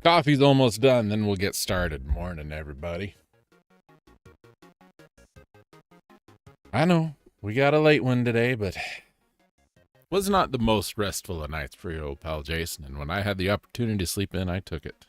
Coffee's almost done, then we'll get started. Morning, everybody. I know, we got a late one today, but was not the most restful of nights for your old pal Jason, and when I had the opportunity to sleep in, I took it.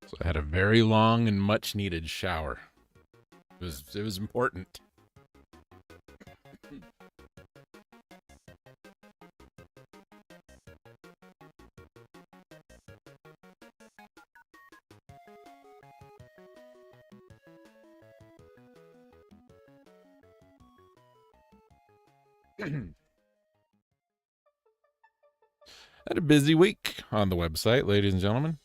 So I had a very long and much needed shower. It was important. Had a busy week on the website, ladies and gentlemen.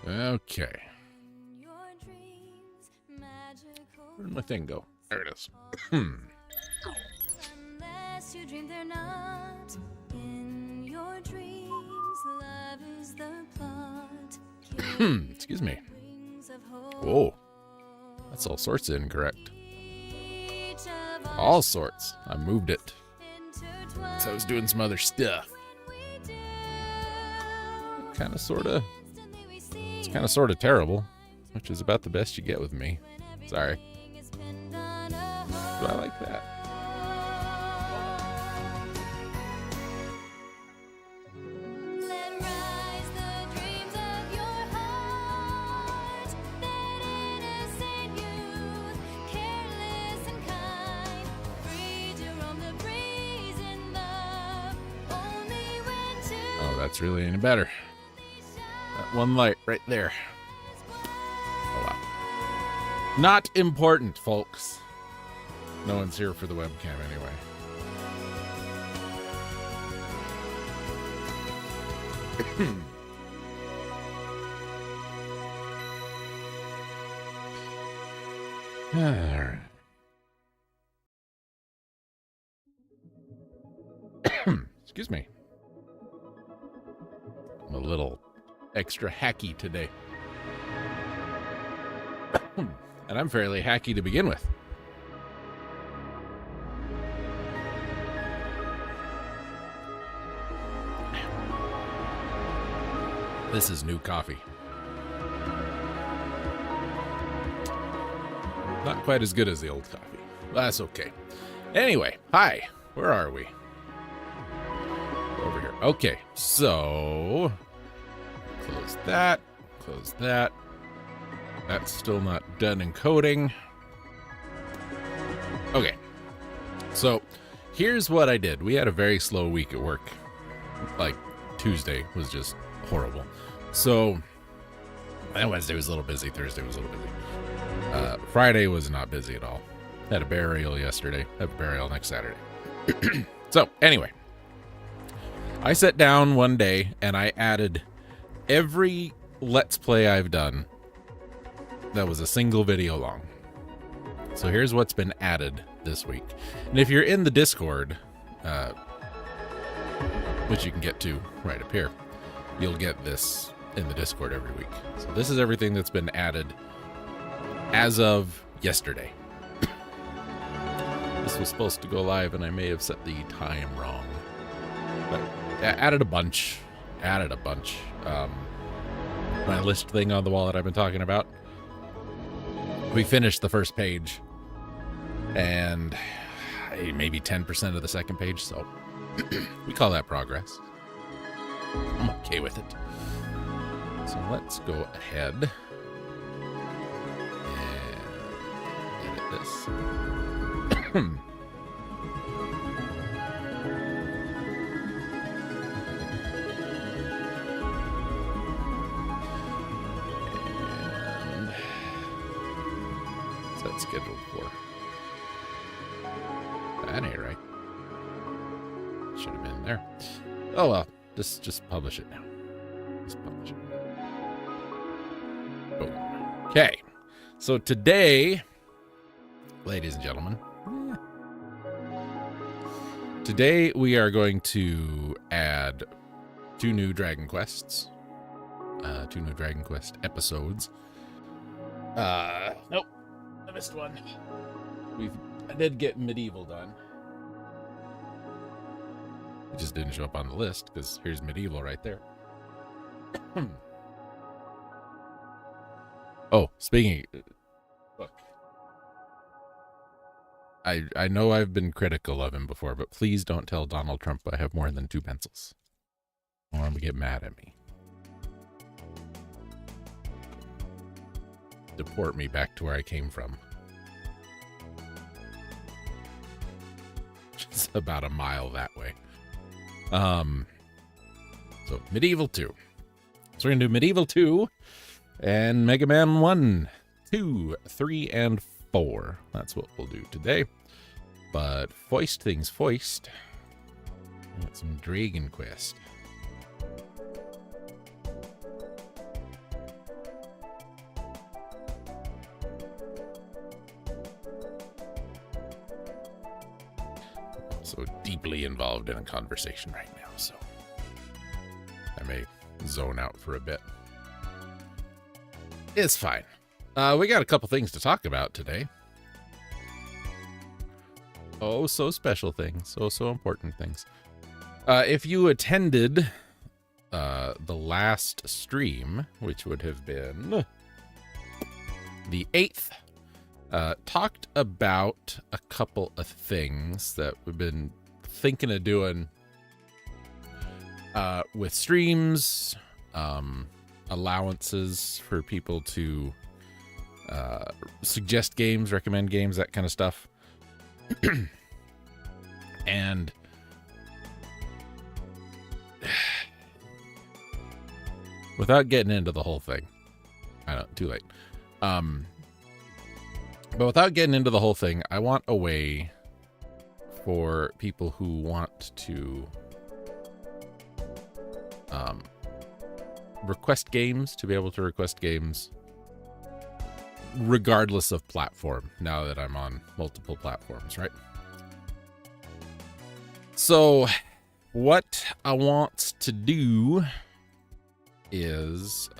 Okay. Where'd my thing go? There it is. Unless you dream they're not in your dreams, love is the plot. Excuse me. Whoa. That's all sorts of incorrect. All sorts. I moved it. So I was doing some other stuff. kind of sort of, it's kind of sort of terrible, which is about the best you get with me. Sorry. But I like that. Oh, that's really any better. That one light right there. Oh, wow. Not important, folks. No one's here for the webcam anyway. All right. Excuse me. I'm a little extra hacky today. And I'm fairly hacky to begin with. This is new coffee. Not quite as good as the old coffee. That's okay. Anyway, hi. Where are we? Over here. Okay, so close that. Close that. That's still not done encoding. Okay, so here's what I did. We had a very slow week at work. Like, Tuesday was just horrible. So, and Wednesday was a little busy. Thursday was a little busy. Friday was not busy at all. Had a burial yesterday. Have a burial next Saturday. So, anyway. I sat down one day and I added every Let's Play I've done that was a single video long. So here's what's been added this week. And if you're in the Discord, which you can get to right up here, you'll get this in the Discord every week. So this is everything that's been added as of yesterday. This was supposed to go live and I may have set the time wrong. But added a bunch. My list thing on the wall that I've been talking about. We finished the first page and maybe 10% of the second page, so we call that progress. I'm okay with it. So let's go ahead and edit this. Scheduled for. That ain't right. Should have been there. Oh well, just publish it now. Just publish it. Boom. Okay. So today, ladies and gentlemen, today we are going to add 2 new Dragon Quests. 2 new Dragon Quest episodes. Nope. I missed one. I did get Medieval done. It just didn't show up on the list because here's Medieval right there. Oh, speaking look. I know I've been critical of him before, but please don't tell Donald Trump I have more than 2 pencils. I want him to get mad at me. Deport me back to where I came from. It's about a mile that way. So Medieval 2. So we're gonna do Medieval 2 and Mega Man 1, 2, 3, and 4. That's what we'll do today. But foist things foist. Got some Dragon Quest. So deeply involved in a conversation right now, so I may zone out for a bit. It's fine. We got a couple things to talk about today. Oh, so special things. So important things. If you attended the last stream, which would have been the 8th, talked about a couple of things that we've been thinking of doing with streams, allowances for people to suggest games, recommend games, that kind of stuff. And without getting into the whole thing, I know, too late. But without getting into the whole thing, I want a way for people who want to request games to be able to request games regardless of platform, now that I'm on multiple platforms, right? So what I want to do is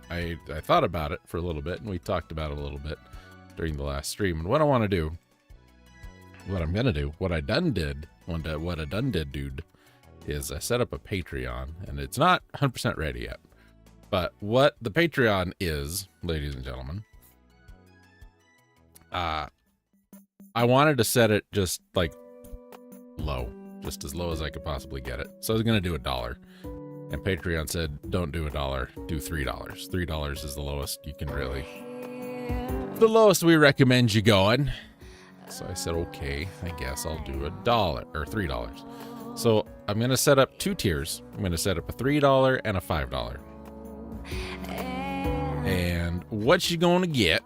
I thought about it for a little bit, and we talked about it a little bit during the last stream. And what I want to do, what I'm gonna do, what I done did, dude, is I set up a Patreon, and it's not 100% ready yet. But what the Patreon is, ladies and gentlemen, I wanted to set it just like low, just as low as I could possibly get it. So I was gonna do $1. And Patreon said, don't do $1, do $3. $3 is the lowest you can really, the lowest we recommend you going. So I said, okay, I guess I'll do $1 or $3. So I'm going to set up 2 tiers. I'm going to set up a $3 and a $5. And what you're going to get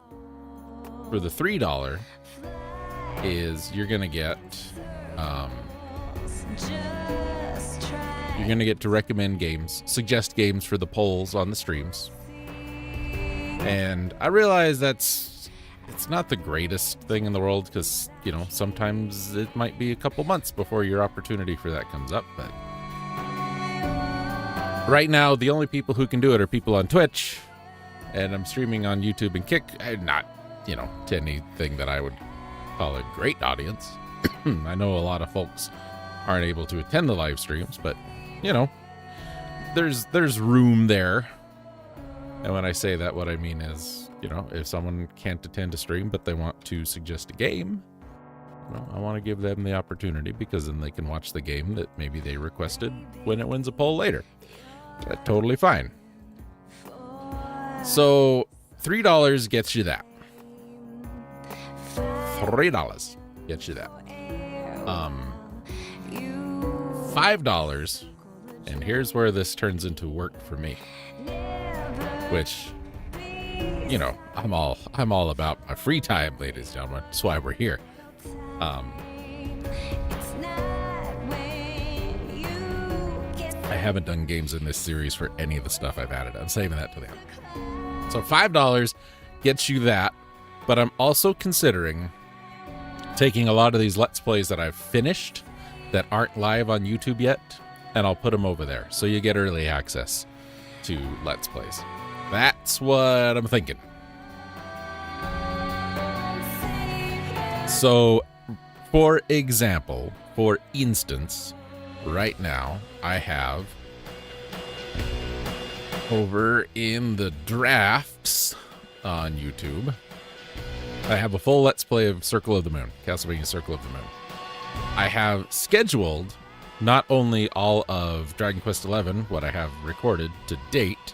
for the $3 is you're going to get, you're going to get to recommend games, suggest games for the polls on the streams. And I realize it's not the greatest thing in the world because, you know, sometimes it might be a couple months before your opportunity for that comes up. But right now, the only people who can do it are people on Twitch. And I'm streaming on YouTube and Kick. Not, you know, to anything that I would call a great audience. I know a lot of folks aren't able to attend the live streams, but you know, there's room there. And when I say that, what I mean is, you know, if someone can't attend a stream but they want to suggest a game, well, I want to give them the opportunity, because then they can watch the game that maybe they requested when it wins a poll later. That's totally fine. So $3 gets you that. $3 gets you that. $5, and here's where this turns into work for me, which, you know, I'm all about my free time, ladies and gentlemen. That's why we're here. I haven't done games in this series for any of the stuff I've added. I'm saving that to the end. So $5 gets you that, but I'm also considering taking a lot of these Let's Plays that I've finished that aren't live on YouTube yet, and I'll put them over there, so you get early access to Let's Plays. That's what I'm thinking. So, for example, for instance, right now, I have over in the drafts on YouTube, I have a full Let's Play of Circle of the Moon, Castlevania Circle of the Moon. I have scheduled not only all of Dragon Quest XI, what I have recorded to date,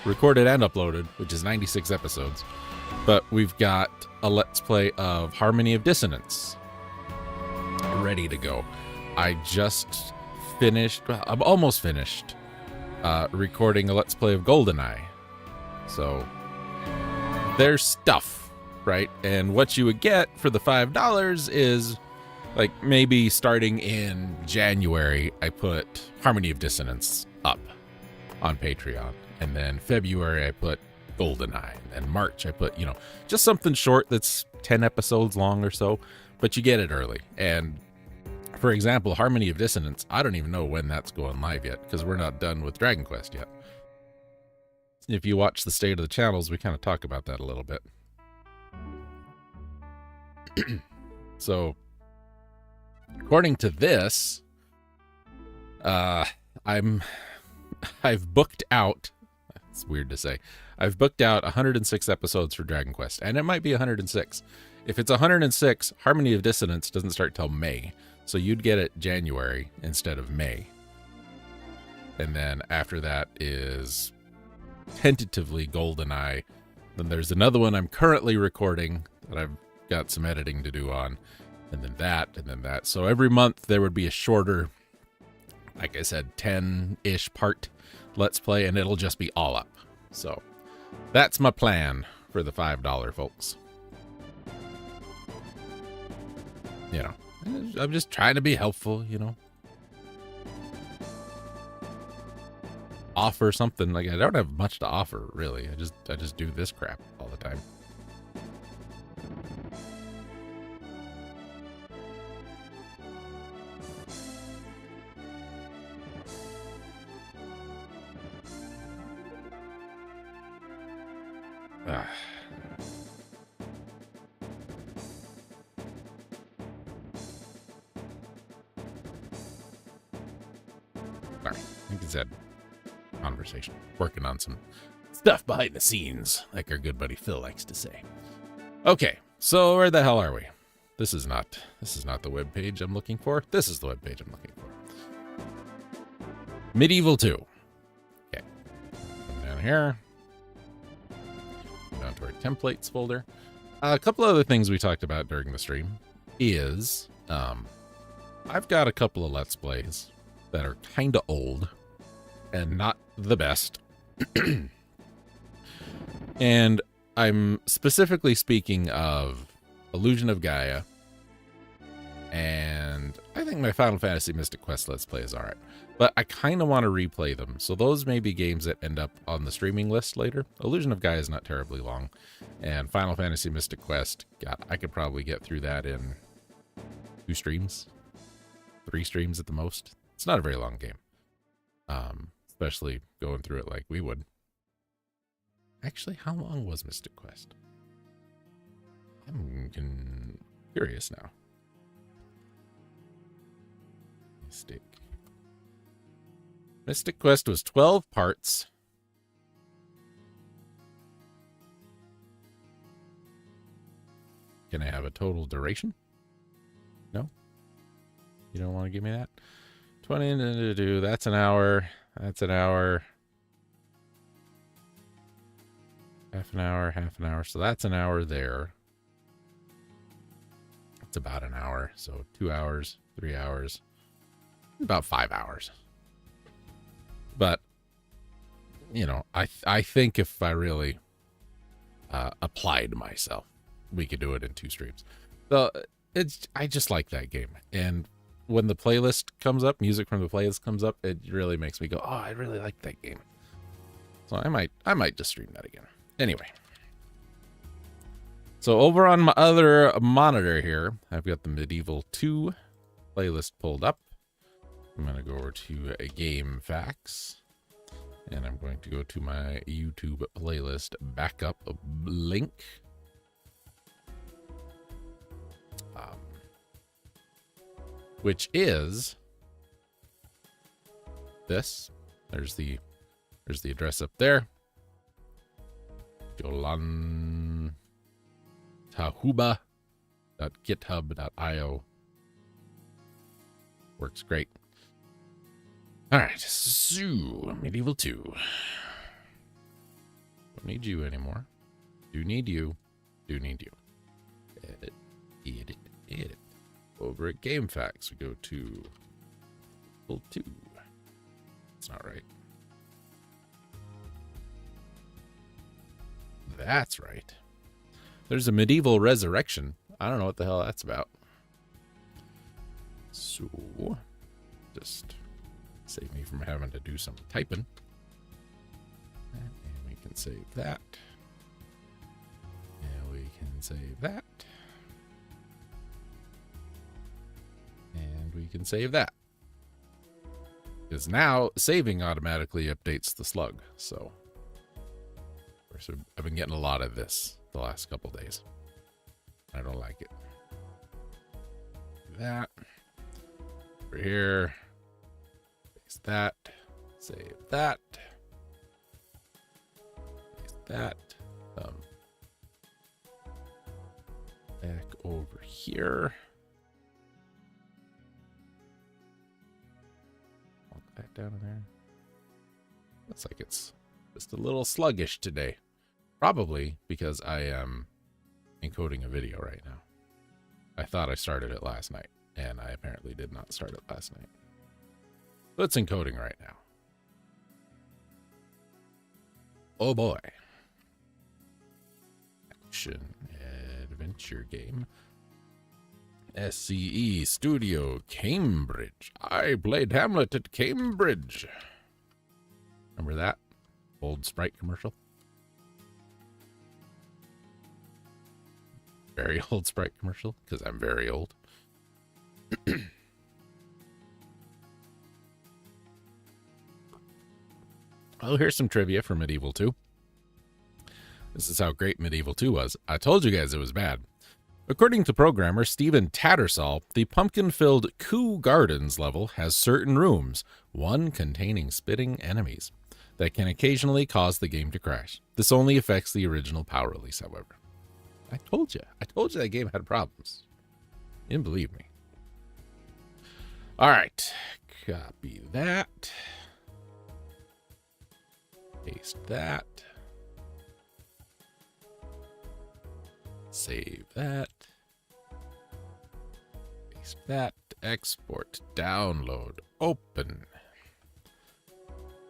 recorded and uploaded, which is 96 episodes, but we've got a Let's Play of Harmony of Dissonance ready to go. I just finished, I'm almost finished recording a Let's Play of GoldenEye. So there's stuff, right? And what you would get for the $5 is, like, maybe starting in January, I put Harmony of Dissonance up on Patreon. And then February, I put GoldenEye. And March, I put, you know, just something short that's 10 episodes long or so. But you get it early. And for example, Harmony of Dissonance, I don't even know when that's going live yet, because we're not done with Dragon Quest yet. If you watch the State of the Channels, we kind of talk about that a little bit. So, according to this, I'm I've booked out. It's weird to say. I've booked out 106 episodes for Dragon Quest, and it might be 106. If it's 106, Harmony of Dissonance doesn't start till May, so you'd get it January instead of May. And then after that is tentatively GoldenEye. Then there's another one I'm currently recording that I've got some editing to do on, and then that. So every month there would be a shorter, like I said, 10-ish part Let's Play, and it'll just be all up. So that's my plan for the $5 folks. You know, I'm just trying to be helpful, you know. Offer something. Like, I don't have much to offer, really. I just do this crap all the time. Sorry, like I said, conversation. Working on some stuff behind the scenes, like our good buddy Phil likes to say. Okay, so where the hell are we? This is not the web page I'm looking for. This is the web page I'm looking for. Medieval 2. Okay. Come down here. Down to our templates folder. A couple other things we talked about during the stream is I've got a couple of Let's Plays that are kind of old and not the best. And I'm specifically speaking of Illusion of Gaia, and I think my Final Fantasy Mystic Quest Let's Play is alright. But I kind of want to replay them, so those may be games that end up on the streaming list later. Illusion of Gaia is not terribly long, and Final Fantasy Mystic Quest, God, I could probably get through that in 2 streams, 3 streams at the most. It's not a very long game, especially going through it like we would. Actually, how long was Mystic Quest? I'm curious now. Mystic Quest was 12 parts. Can I have a total duration? No? You don't want to give me that? 20, that's an hour. That's an hour. Half an hour. So that's an hour there. It's about an hour. So 2 hours, 3 hours, about 5 hours. But, you know, I think if I really applied myself, we could do it in 2 streams. So I just like that game. And when the playlist comes up, music from the playlist comes up, it really makes me go, oh, I really like that game. So I might just stream that again. Anyway. So over on my other monitor here, I've got the Medieval 2 playlist pulled up. I'm going to go over to a Game Facts, and I'm going to go to my YouTube playlist backup link. Which is this. There's the address up there. jolantahuba.github.io. Works great. All right, so Medieval 2. Don't need you anymore. Do need you. Do need you. Edit. Over at Game Facts, we go to Medieval 2. That's not right. That's right. There's a Medieval Resurrection. I don't know what the hell that's about. So, just save me from having to do some typing. And we can save that. And we can save that. And we can save that. Because now saving automatically updates the slug. So, of course, I've been getting a lot of this the last couple days. I don't like it. Do that. Over here. Fix that. Save that. Paste that. Back over here. Walk that down in there. Looks like it's just a little sluggish today. Probably because I am encoding a video right now. I thought I started it last night, and I apparently did not start it last night. So it's encoding right now. Oh boy. Action adventure game. SCE Studio Cambridge. I played Hamlet at Cambridge. Remember that old Sprite commercial? Very old Sprite commercial, because I'm very old. Oh, here's some trivia for Medieval 2. This is how great Medieval 2 was. I told you guys it was bad. According to programmer Stephen Tattersall, the pumpkin-filled Kew Gardens level has certain rooms, one containing spitting enemies, that can occasionally cause the game to crash. This only affects the original POW release, however. I told you that game had problems. You didn't believe me. All right, copy that. Paste that. Save that. Paste that. Export. Download. Open.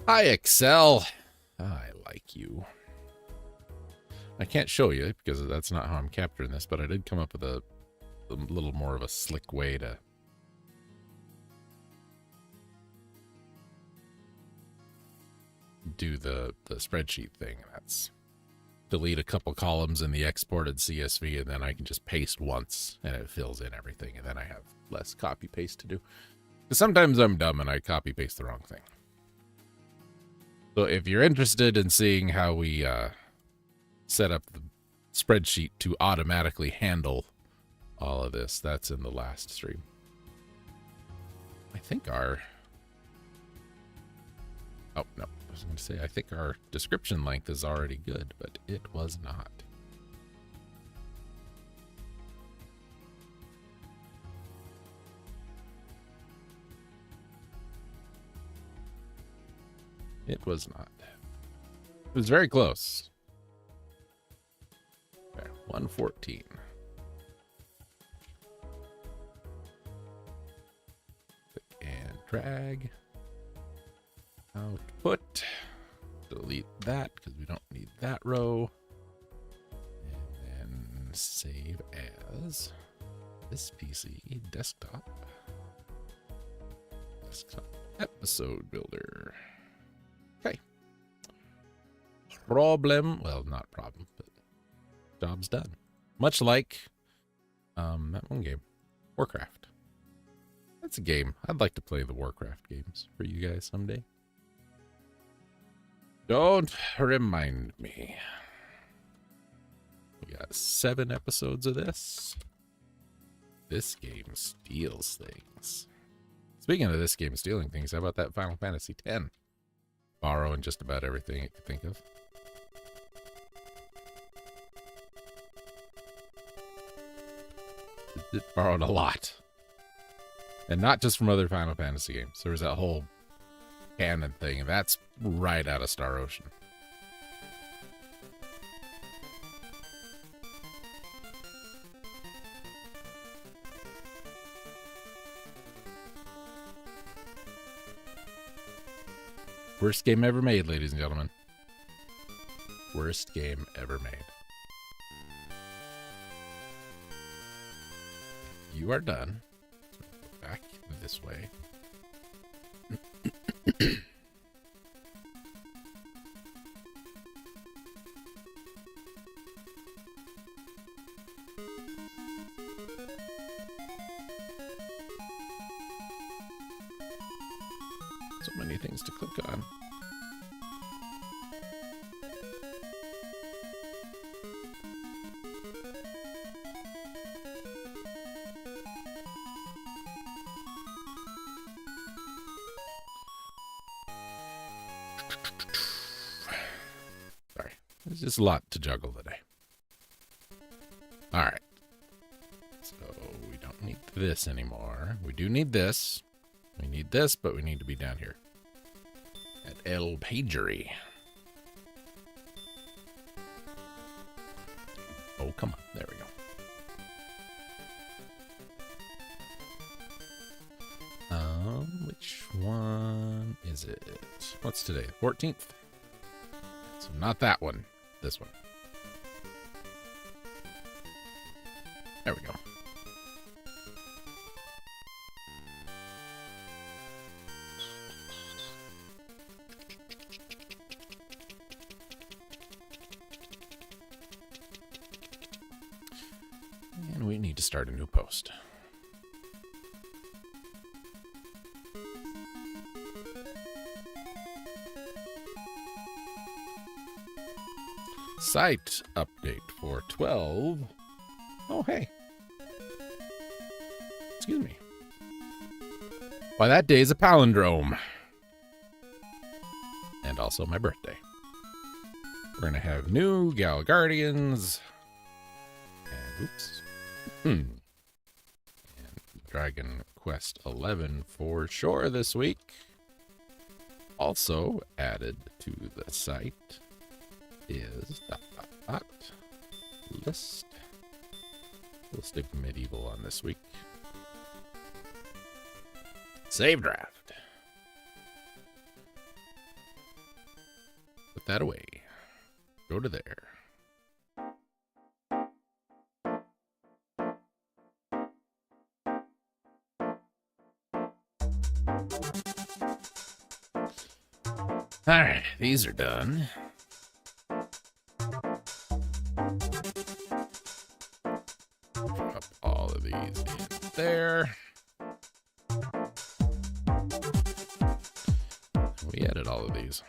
Hi, Excel. I like you. I can't show you because that's not how I'm capturing this, but I did come up with a little more of a slick way to do the spreadsheet thing. That's delete a couple columns in the exported CSV, and then I can just paste once and it fills in everything, and then I have less copy paste to do. Because sometimes I'm dumb and I copy paste the wrong thing. So if you're interested in seeing how we set up the spreadsheet to automatically handle all of this, that's in the last stream. I think our... Oh, no. I was going to say, I think our description length is already good, but it was not. It was not. It was very close. There, 114. Click and drag. Output. Delete that because we don't need that row. And then save as this PC desktop. Desktop episode builder. Okay. Problem. Well, not problem, but job's done. Much like that one game, Warcraft. That's a game. I'd like to play the Warcraft games for you guys someday. Don't remind me. We got 7 episodes of this. This game steals things. Speaking of this game stealing things, how about that Final Fantasy X? Borrowing just about everything it could think of. It borrowed a lot. And not just from other Final Fantasy games. There was that whole canon thing, and that's right out of Star Ocean. Worst game ever made, ladies and gentlemen. Worst game ever made. You are done. Back this way. So many things to click on. just a lot to juggle today. All right. So we don't need this anymore. We do need this. We need this, but we need to be down here at El Pagery. Oh, come on. There we go. Which one is it? What's today? 14th? So not that one. This one. There we go. And we need to start a new post. Site update for 12. Oh, hey. Excuse me. Why, that day is a palindrome. And also my birthday. We're going to have new Gal Guardians. And, oops. And Dragon Quest 11 for sure this week. Also added to the site is list. We'll stick medieval on this week. Save draft. Put that away. Go to there. All right, these are done. Drop all of these in there. We added all of these.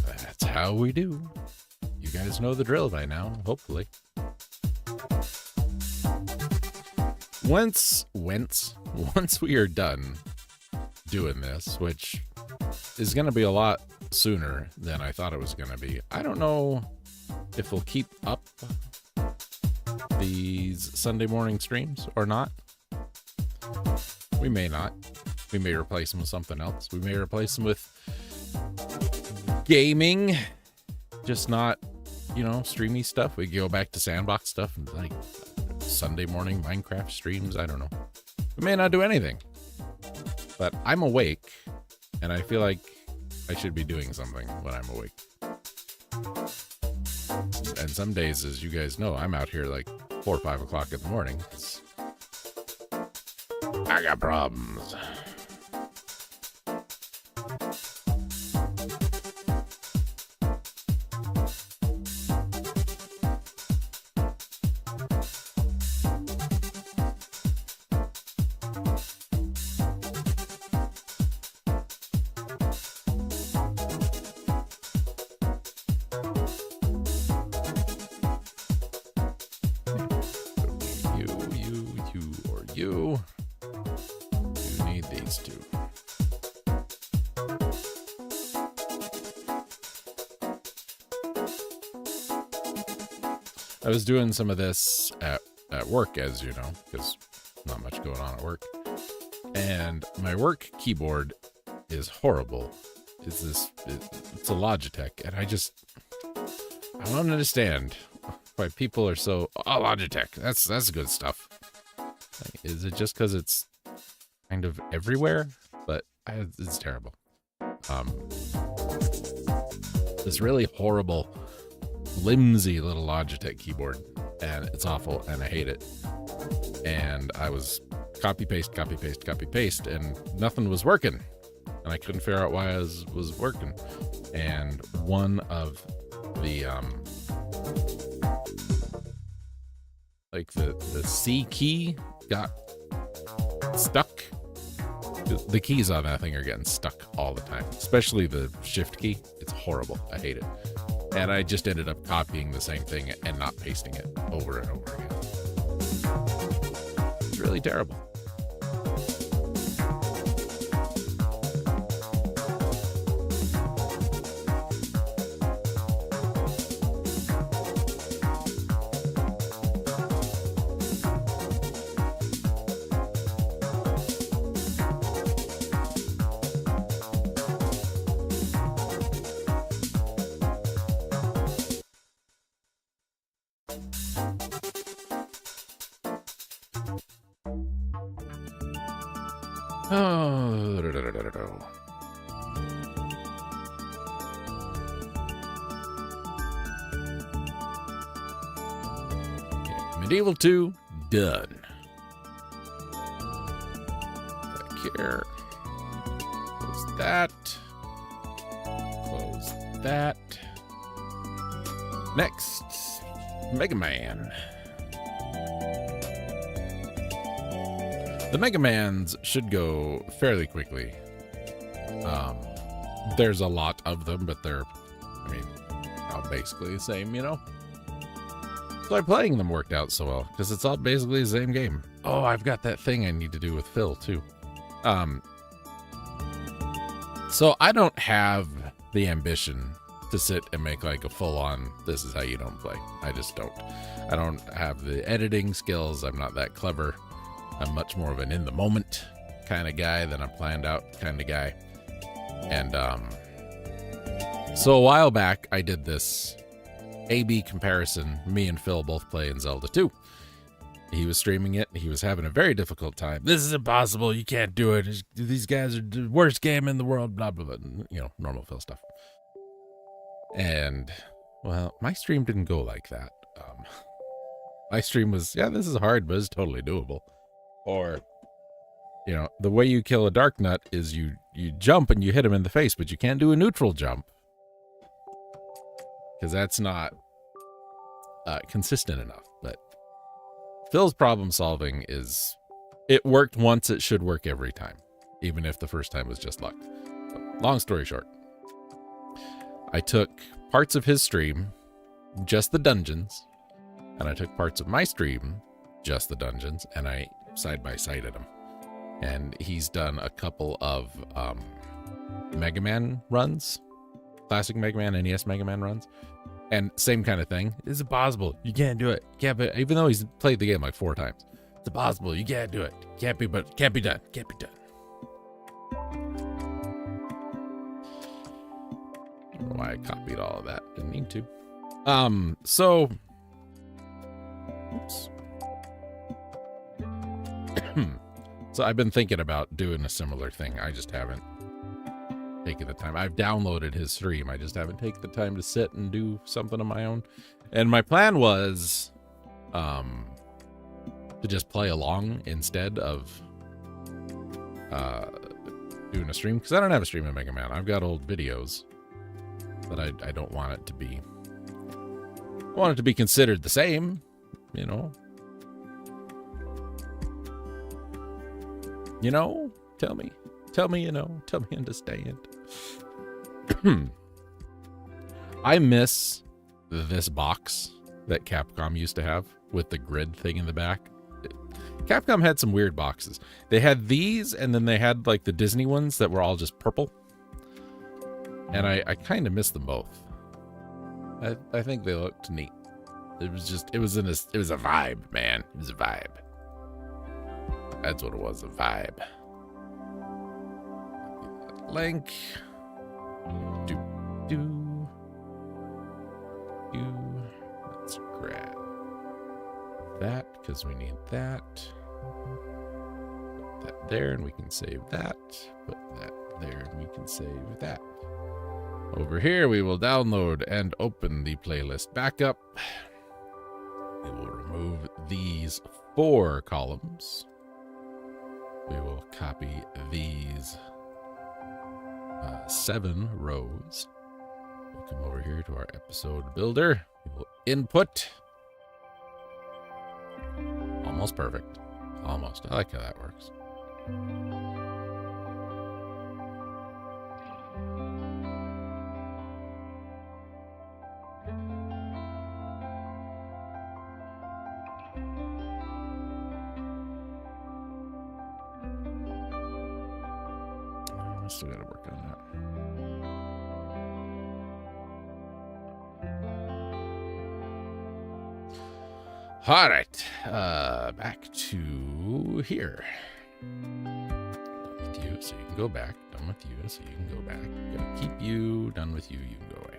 That's how we do. You guys know the drill by now, hopefully. Once we are done doing this, which is going to be a lot sooner than I thought it was going to be. I don't know if we'll keep up these Sunday morning streams or not. We may not. We may replace them with something else. We may replace them with gaming, just not, streamy stuff. We go back to sandbox stuff and like Sunday morning Minecraft streams. I don't know. We may not do anything, but I'm awake and I feel like I should be doing something when I'm awake. And some days, as you guys know, I'm out here like 4 or 5 o'clock in the morning. I got problems. You need these two. I was doing some of this at work, as you know, because not much going on at work. And my work keyboard is horrible. It's a Logitech, and I don't understand why people are so, Logitech, that's good stuff. Is it just because it's kind of everywhere? But it's terrible. This really horrible, flimsy little Logitech keyboard, and it's awful, and I hate it. And I was copy paste, and nothing was working, and I couldn't figure out why it was working. And one of the the C key got stuck. The keys on that thing are getting stuck all the time, especially the shift key. It's horrible. I hate it. And I just ended up copying the same thing and not pasting it over and over again. It's really terrible. Oh, okay, Medieval 2 done. Back here. Close that. Close that. Next, Mega Man. The Mega Mans should go fairly quickly. There's a lot of them, but they're, I mean, all basically the same, you know? So why playing them worked out so well, because it's all basically the same game. Oh, I've got that thing I need to do with Phil, too. So I don't have the ambition to sit and make like a full-on, this is how you don't play. I just don't. I don't have the editing skills. I'm not that clever. I'm much more of an in-the-moment kind of guy than a planned-out kind of guy. And so a while back, I did this A-B comparison. Me and Phil both play in Zelda 2. He was streaming it. He was having a very difficult time. This is impossible. You can't do it. These guys are the worst game in the world, blah, blah, blah. You know, normal Phil stuff. And, well, my stream didn't go like that. My stream was, yeah, this is hard, but it's totally doable. Or, you know, the way you kill a dark nut is you jump and you hit him in the face, but you can't do a neutral jump. Because that's not consistent enough. But Phil's problem solving is, it worked once, it should work every time. Even if the first time was just luck. So, long story short. I took parts of his stream, just the dungeons, and I took parts of my stream, just the dungeons, and I side-by-sided them. And he's done a couple of Mega Man runs, classic Mega Man, NES Mega Man runs, and same kind of thing. It's impossible. You can't do it. Can't be, even though he's played the game like 4 times. It's impossible. You can't do it. Can't be done. Can't be done. I don't know why I copied all of that. Didn't need to. So, oops. So I've been thinking about doing a similar thing. I just haven't taken the time. I've downloaded his stream. I just haven't taken the time to sit and do something of my own. And my plan was, to just play along instead of, doing a stream. Because I don't have a stream in Mega Man. I've got old videos. But I don't want it to be, I want it to be considered the same, you know. You know, tell me, you know, tell me understand. I miss this box that Capcom used to have with the grid thing in the back. Capcom had some weird boxes. They had these, and then they had like the Disney ones that were all just purple. And I kind of miss them both. I think they looked neat. It was just, it was a vibe, man. It was a vibe. That's what it was, a vibe. Link. Let's grab that, because we need that. Put that there, and we can save that. Put that there, and we can save that. Over here, we will download and open the playlist backup. We will remove these 4 columns. We will copy these 7 rows. We'll come over here to our episode builder. We will input. Almost perfect. Almost. I like how that works. still got to work on that. All right, back to here. Done with you, so you can go back. Done with you, so you can go back. Gonna keep you. Done with you, you can go away.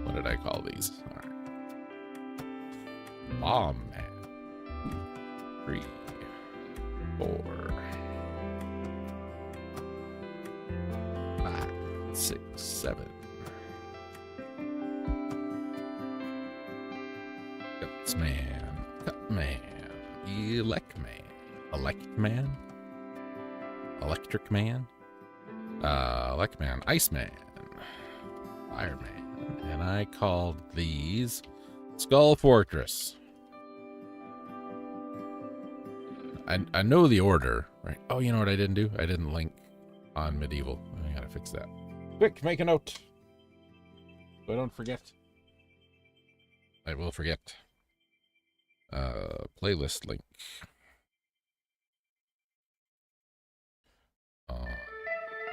What did I call these? All right. Bomb man. 2, 3, 4, 5, 6, 7. Cuts man, cut man, elect man, electric man, elect man, ice man, fire man, and I called these Skull Fortress. I know the order, right? Oh, you know what I didn't do? I didn't link on medieval. I gotta fix that. Quick, make a note. So I don't forget. I will forget. Playlist link.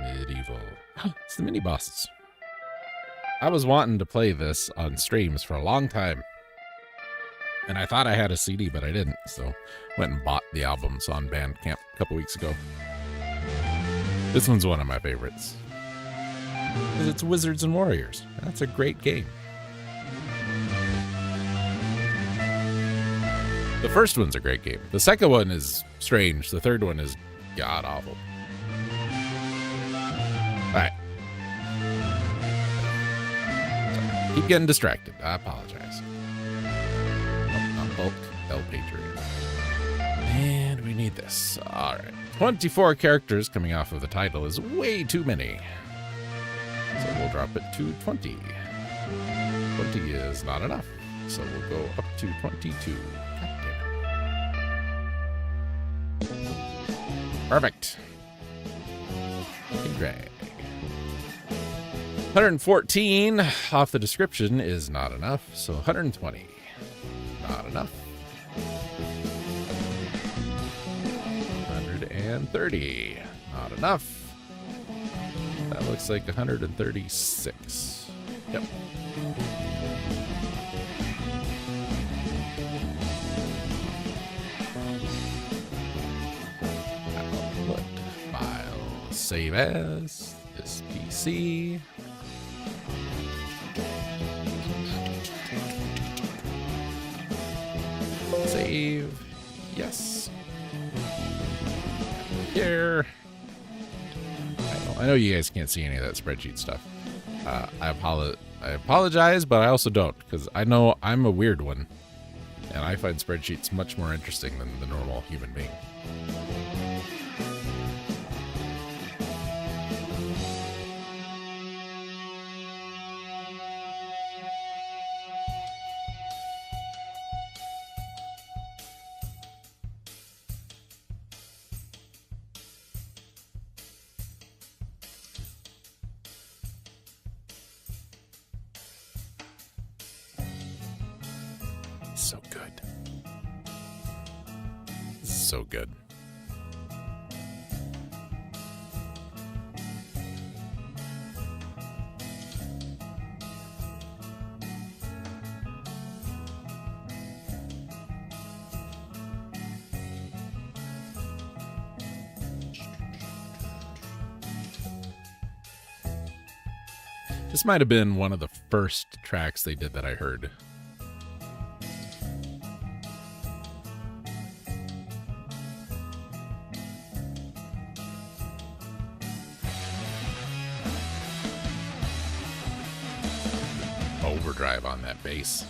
Medieval. It's the mini bosses. I was wanting to play this on streams for a long time. And I thought I had a CD, but I didn't. So went and bought the albums on Bandcamp a couple weeks ago. This one's one of my favorites. Because it's Wizards and Warriors. That's a great game. The first one's a great game. The second one is strange. The third one is god-awful. Alright. Keep getting distracted. I apologize. Nope, not bulk. El Patriot. And we need this. Alright. 24 characters coming off of the title is way too many. So we'll drop it to 20. 20 is not enough. So we'll go up to 22. Perfect. Looking great. 114 off the description is not enough, so 120. Not enough. 130. Not enough. That looks like 136. Yep. Save as this PC. Save. Yes. Here. I know you guys can't see any of that spreadsheet stuff. I apologize, but I also don't, because I know I'm a weird one, and I find spreadsheets much more interesting than the normal human being. So good. So good. This might have been one of the first tracks they did that I heard. Overdrive on that bass.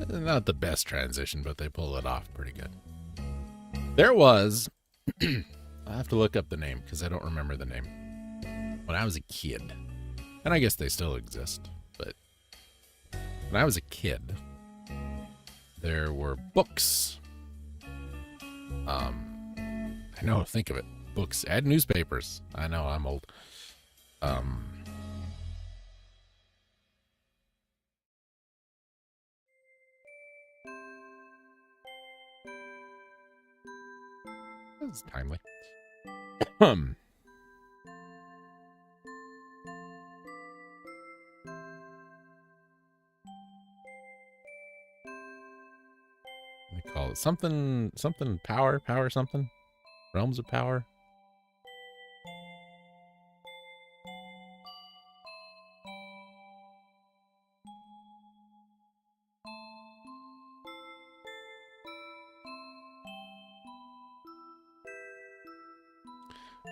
Not the best transition, but they pull it off pretty good. There was, I'll have to look up the name because I don't remember the name. When I was a kid, and I guess they still exist, but when I was a kid, there were books. I know, think of it. Books and newspapers. I know, I'm old. That's timely. They call it something power something. Realms of Power.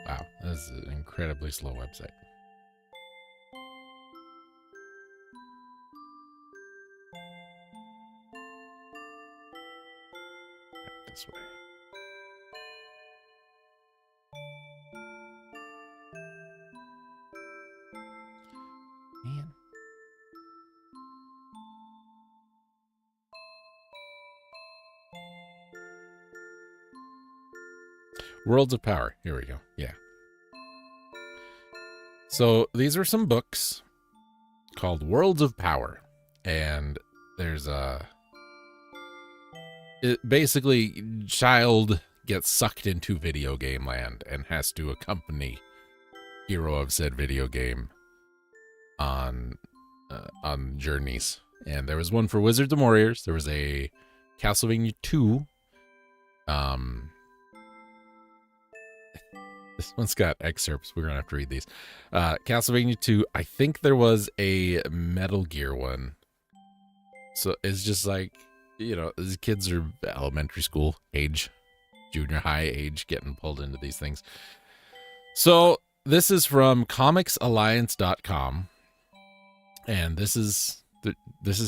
Wow, this is an incredibly slow website. This way. Man. Worlds of Power. Here we go. Yeah. So these are some books called Worlds of Power. And there's basically, child gets sucked into video game land and has to accompany hero of said video game on journeys. And there was one for Wizards and Warriors. There was a Castlevania 2. This one's got excerpts. We're gonna have to read these. Castlevania 2. I think there was a Metal Gear one. So it's just like, you know, these kids are elementary school age, junior high age, getting pulled into these things. So this is from comicsalliance.com. And this is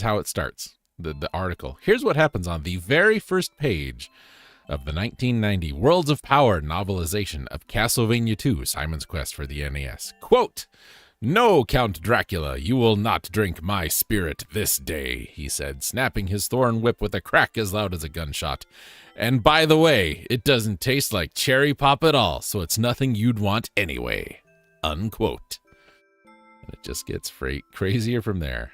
how it starts, the article. Here's what happens on the very first page of the 1990 Worlds of Power novelization of Castlevania 2, Simon's Quest for the NES. Quote, "No, Count Dracula, you will not drink my spirit this day," he said, snapping his thorn whip with a crack as loud as a gunshot. "And by the way, it doesn't taste like cherry pop at all, so it's nothing you'd want anyway." Unquote. And it just gets crazier from there.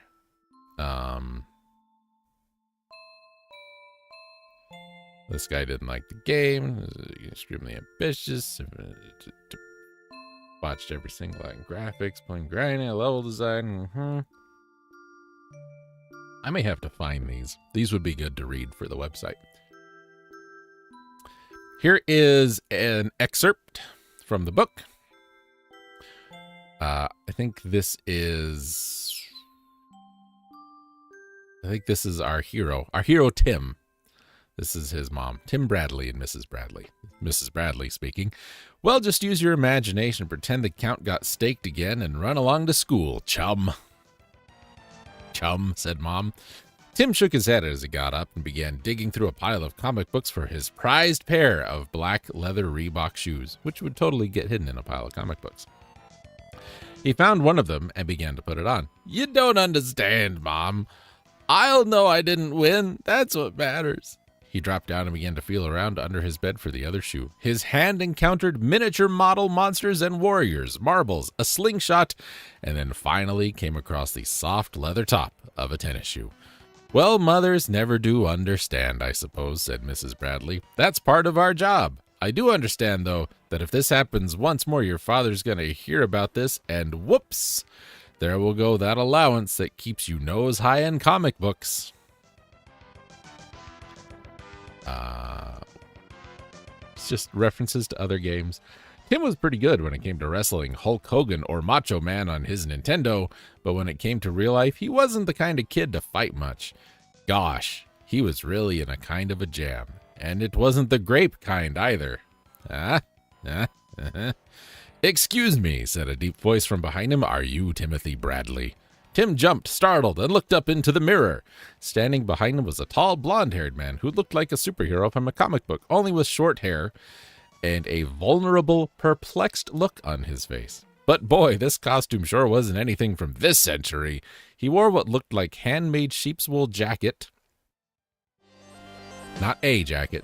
This guy didn't like the game. Extremely ambitious. Watched every single line. Graphics, plain grinding, level design. I may have to find these. These would be good to read for the website. Here is an excerpt from the book. I think this is our hero. Our hero, Tim. This is his mom, Tim Bradley and Mrs. Bradley. Mrs. Bradley speaking. "Well, just use your imagination, pretend the Count got staked again, and run along to school, chum." "Chum," said Mom. Tim shook his head as he got up and began digging through a pile of comic books for his prized pair of black leather Reebok shoes, which would totally get hidden in a pile of comic books. He found one of them and began to put it on. "You don't understand, Mom. I'll know I didn't win. That's what matters." He dropped down and began to feel around under his bed for the other shoe. His hand encountered miniature model monsters and warriors, marbles, a slingshot, and then finally came across the soft leather top of a tennis shoe. "Well, mothers never do understand, I suppose," said Mrs. Bradley. "That's part of our job. I do understand, though, that if this happens once more, your father's going to hear about this, and whoops, there will go that allowance that keeps you nose high in comic books." It's just references to other games. Tim was pretty good when it came to wrestling Hulk Hogan or Macho Man on his Nintendo, but when it came to real life, he wasn't the kind of kid to fight much. Gosh, he was really in a kind of a jam. And it wasn't the grape kind either. "Excuse me," said a deep voice from behind him. "Are you Timothy Bradley?" Tim jumped, startled, and looked up into the mirror. Standing behind him was a tall, blonde-haired man who looked like a superhero from a comic book, only with short hair and a vulnerable, perplexed look on his face. But boy, this costume sure wasn't anything from this century. He wore what looked like handmade sheep's wool jacket, not a jacket,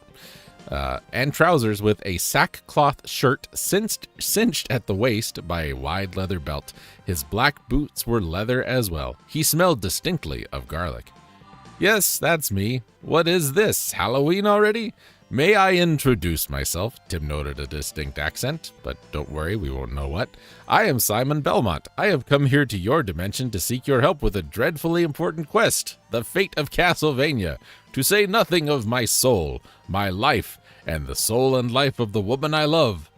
and trousers with a sackcloth shirt cinched at the waist by a wide leather belt. His black boots were leather as well. He smelled distinctly of garlic. Yes, that's me. What is this, Halloween already? May I introduce myself? Tim noted a distinct accent, but don't worry, we won't know what. I am Simon Belmont. I have come here to your dimension to seek your help with a dreadfully important quest, the fate of Castlevania, to say nothing of my soul, my life, and the soul and life of the woman I love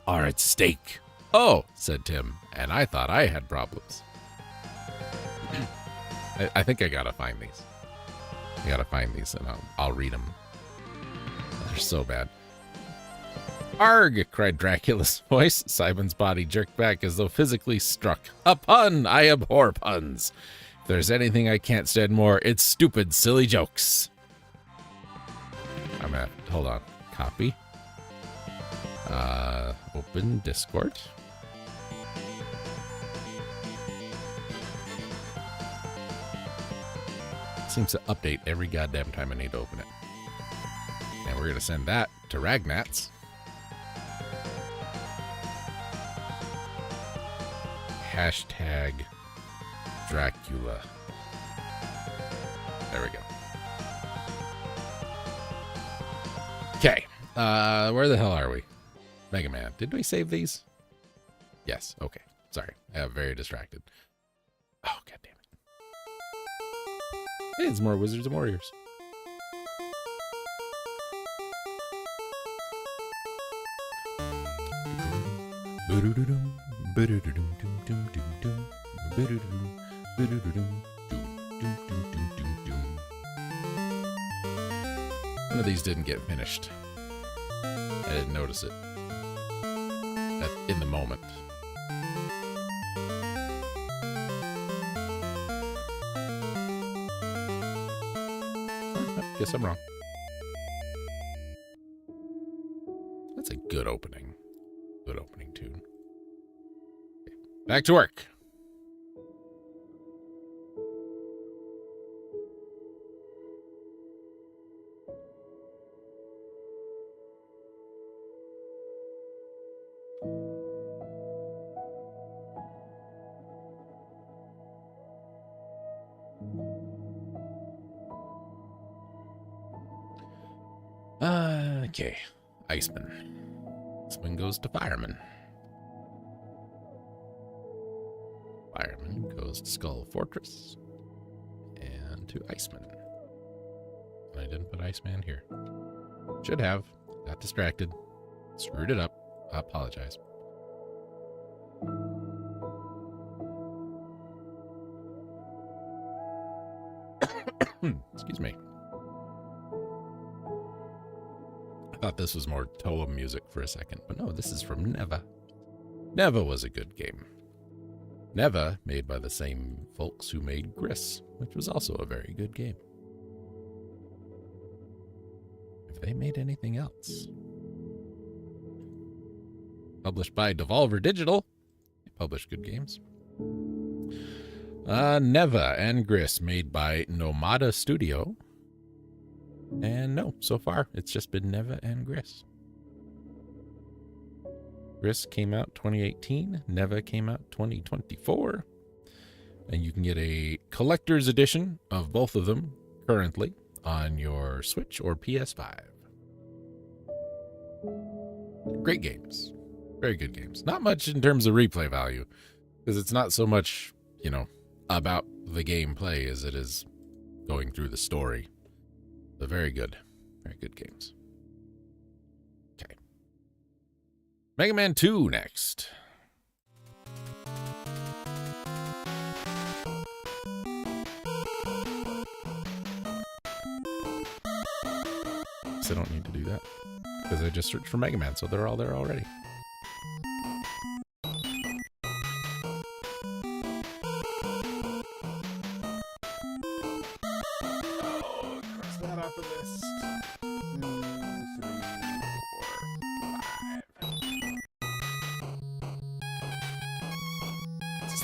are at stake. Oh, said Tim, and I thought I had problems. I think I gotta find these. I gotta find these, and I'll read them. They're so bad. Arg! Cried Dracula's voice. Simon's body jerked back as though physically struck. A pun! I abhor puns. If there's anything I can't stand more, it's stupid, silly jokes. Hold on. Copy. Open Discord. Seems to update every goddamn time I need to open it. And we're going to send that to Ragnats. Hashtag Dracula. There we go. Okay. Where the hell are we? Mega Man. Did we save these? Yes. Okay. Sorry. I got very distracted. Oh, god damn it. Hey, it's more Wizards and Warriors. One of these didn't get finished. I didn't notice it in the moment. I guess I'm wrong. That's a good opening. Good opening tune. Okay, back to work. Okay, Iceman. Iceman goes to Fireman. Fireman goes to Skull Fortress. And to Iceman. And I didn't put Iceman here. Should have. Got distracted. Screwed it up. I apologize. Excuse me. I thought this was more Toa music for a second, but no, this is from Neva. Neva was a good game. Neva, made by the same folks who made Gris, which was also a very good game. If they made anything else. Published by Devolver Digital. They publish good games. Neva and Gris, made by Nomada Studio. And no, so far, it's just been Neva and Gris. Gris came out 2018. Neva came out 2024. And you can get a collector's edition of both of them currently on your Switch or PS5. Great games. Very good games. Not much in terms of replay value, because it's not so much, you know, about the gameplay as it is going through the story. But very good games. Okay. Mega Man 2 next. So I don't need to do that because I just searched for Mega Man, so they're all there already.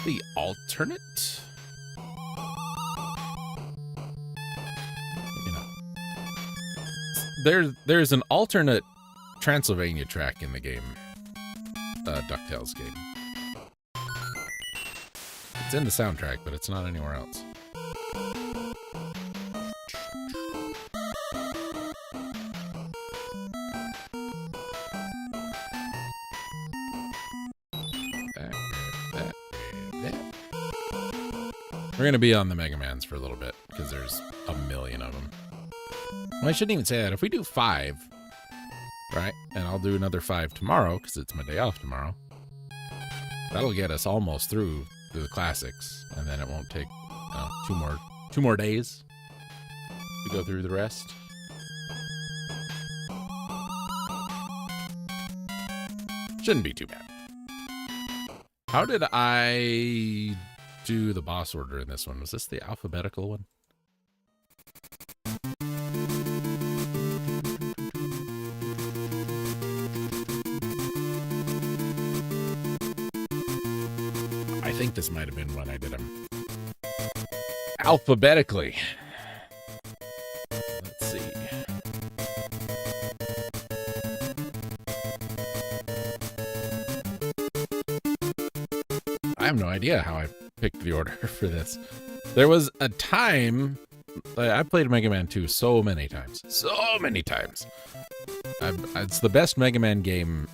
The alternate? Maybe not. there's an alternate Transylvania track in the game, DuckTales game. It's in the soundtrack, but it's not anywhere else. We're going to be on the Mega Mans for a little bit, because there's a million of them. Well, I shouldn't even say that. If we do 5, right, and I'll do another 5 tomorrow, because it's my day off tomorrow, that'll get us almost through the classics, and then it won't take 2 more days to go through the rest. Shouldn't be too bad. How did I do the boss order in this one? Was this the alphabetical one? I think this might have been when I did them alphabetically. Let's see. I have no idea how I picked the order for this. There was a time I played Mega Man 2 so many times. It's the best Mega Man game,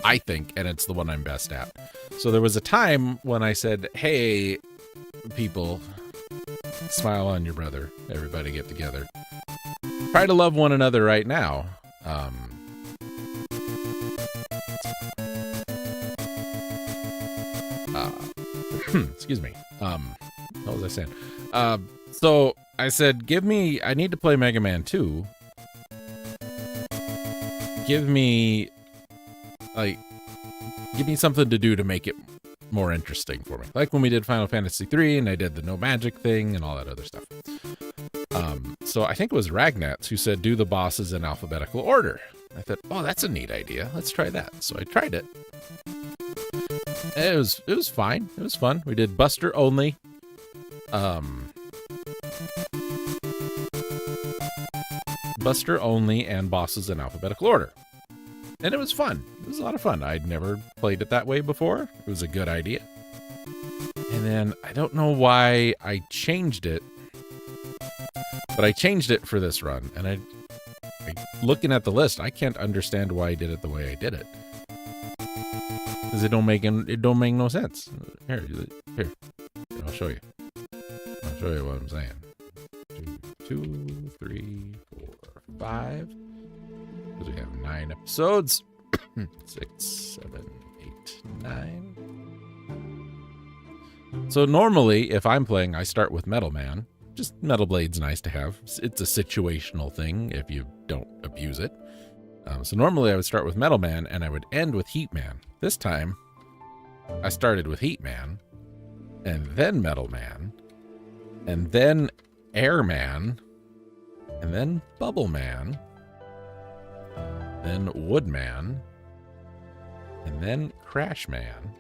I think, and it's the one I'm best at. So there was a time when I said, hey, people, smile on your brother. Everybody get together. Try to love one another right now. Excuse me. What was I saying? So I said, I need to play Mega Man 2. Give me something to do to make it more interesting for me. Like when we did Final Fantasy 3 and I did the no magic thing and all that other stuff. So I think it was Ragnats who said, do the bosses in alphabetical order. I thought, oh, that's a neat idea. Let's try that. So I tried it. And it was fine. It was fun. We did Buster only. Buster only and bosses in alphabetical order. And it was fun. It was a lot of fun. I'd never played it that way before. It was a good idea. And then I don't know why I changed it, but I changed it for this run. And I looking at the list, I can't understand why I did it the way I did it. Because it don't make no sense. Here, I'll show you. I'll show you what I'm saying. 2, 3, 4, 5. Because we have 9 episodes. 6, 7, 8, 9. So normally, if I'm playing, I start with Metal Man. Just Metal Blade's nice to have. It's a situational thing if you don't abuse it. So normally I would start with Metal Man and I would end with Heat Man. This time, I started with Heat Man, and then Metal Man, and then Air Man, and then Bubble Man, then Wood Man, and then Crash Man,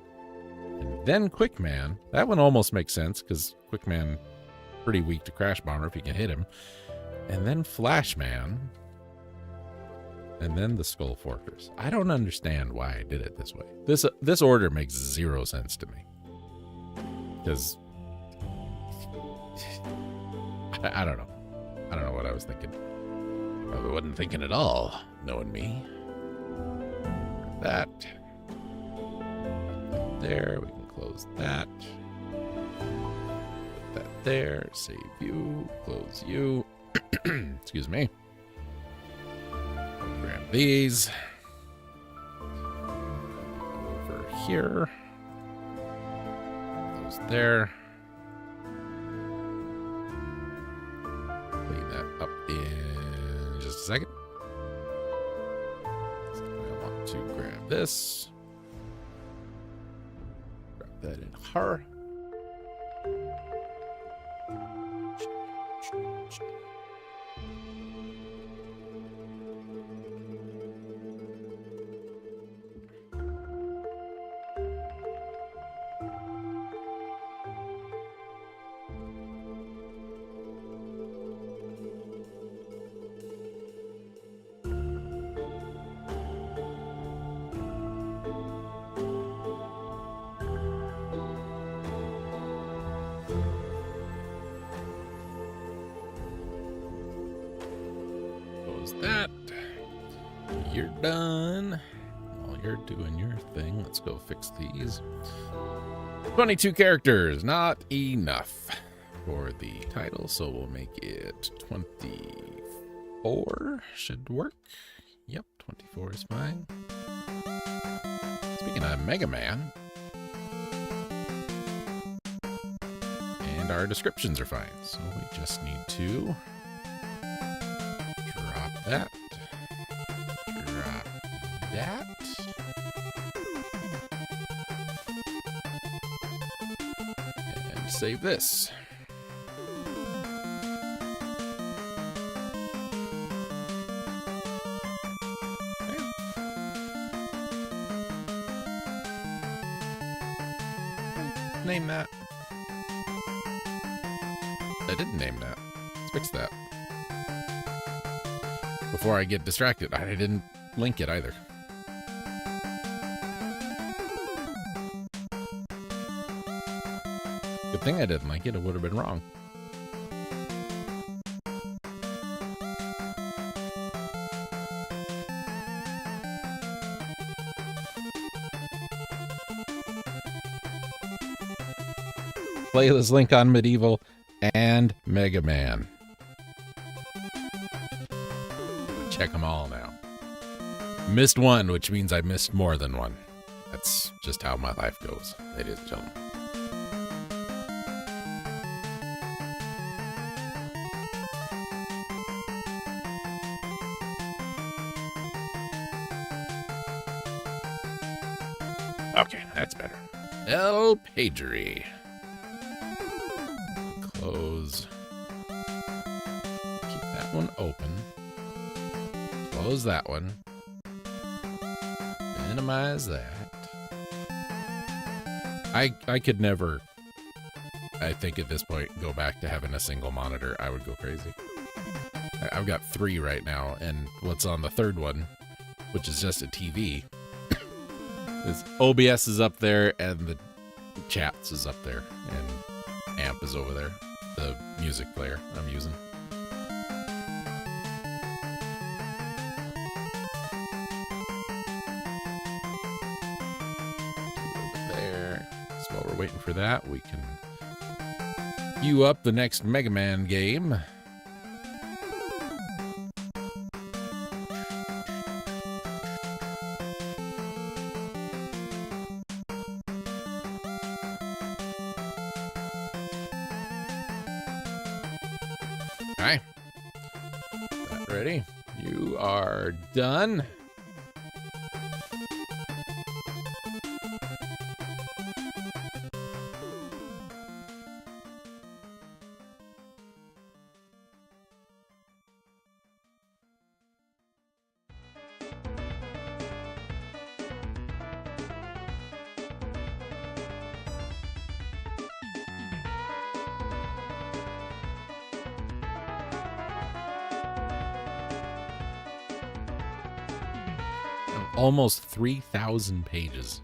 and then Quick Man. That one almost makes sense because Quick Man pretty weak to Crash Bomber if you can hit him. And then Flash Man, and then the Skull Fortress. I don't understand why I did it this way. This order makes 0 sense to me. Because I don't know. I don't know what I was thinking. Probably wasn't thinking at all, knowing me. That. There, we can close that. Put that there. Save you. Close you. Excuse me. Grab these. Over here. Those there. Clean that up in just a second. So I want to grab this. Drop that in her. Close that. You're done. While you're doing your thing, let's go fix these. 22 characters, not enough for the title, so we'll make it 24. Should work. Yep, 24 is fine. Speaking of Mega Man, and our descriptions are fine, so we just need to drop that, drop that, and save this. Name that. I didn't name that. Let's fix that. Before I get distracted, I didn't link it either. Good thing I didn't link it, it would have been wrong. Playlist link on Medieval and Mega Man. Check them all now. Missed one, which means I missed more than one. That's just how my life goes, ladies and gentlemen. Okay, that's better. El Pagery. Close. Keep that one open. Close that one. Minimize that. I could never, I think at this point, go back to having a single monitor. I would go crazy. I've got 3 right now, and what's on the third one, which is just a TV, is OBS is up there, and the chats is up there, and amp is over there. The music player I'm using. Over there. So while we're waiting for that, we can queue up the next Mega Man game. Okay. That ready? You are done. Almost 3,000 pages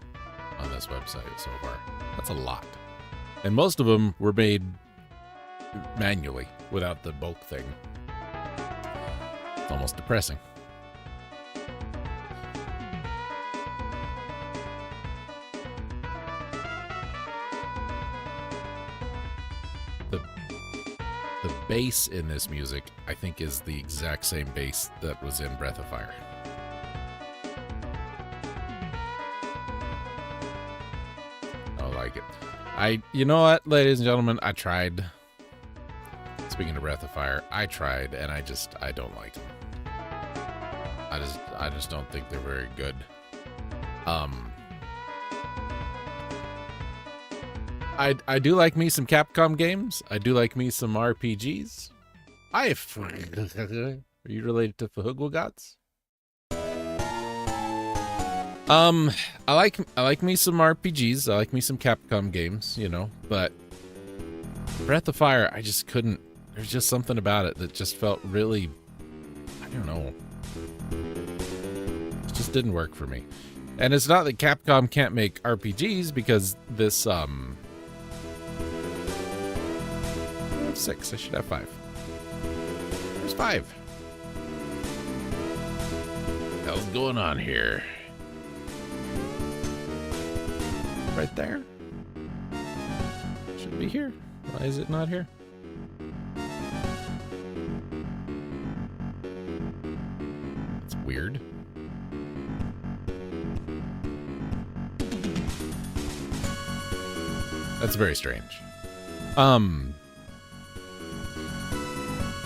on this website so far. That's a lot. And most of them were made manually without the bulk thing. It's almost depressing. The bass in this music, I think, is the exact same bass that was in Breath of Fire. Like it. You know what, ladies and gentlemen, I tried. Speaking of Breath of Fire, I tried, and I don't like them. I just don't think they're very good. I do like me some Capcom games. I do like me some RPGs. Are you related to Fahugwagats? I like me some RPGs. I like me some Capcom games, you know, but Breath of Fire, I just couldn't. There's just something about it that just felt really, I don't know. It just didn't work for me. And it's not that Capcom can't make RPGs, because this, 6, I should have 5. There's 5. hell's going on here? Right there? Should be here. Why is it not here? It's weird. That's very strange.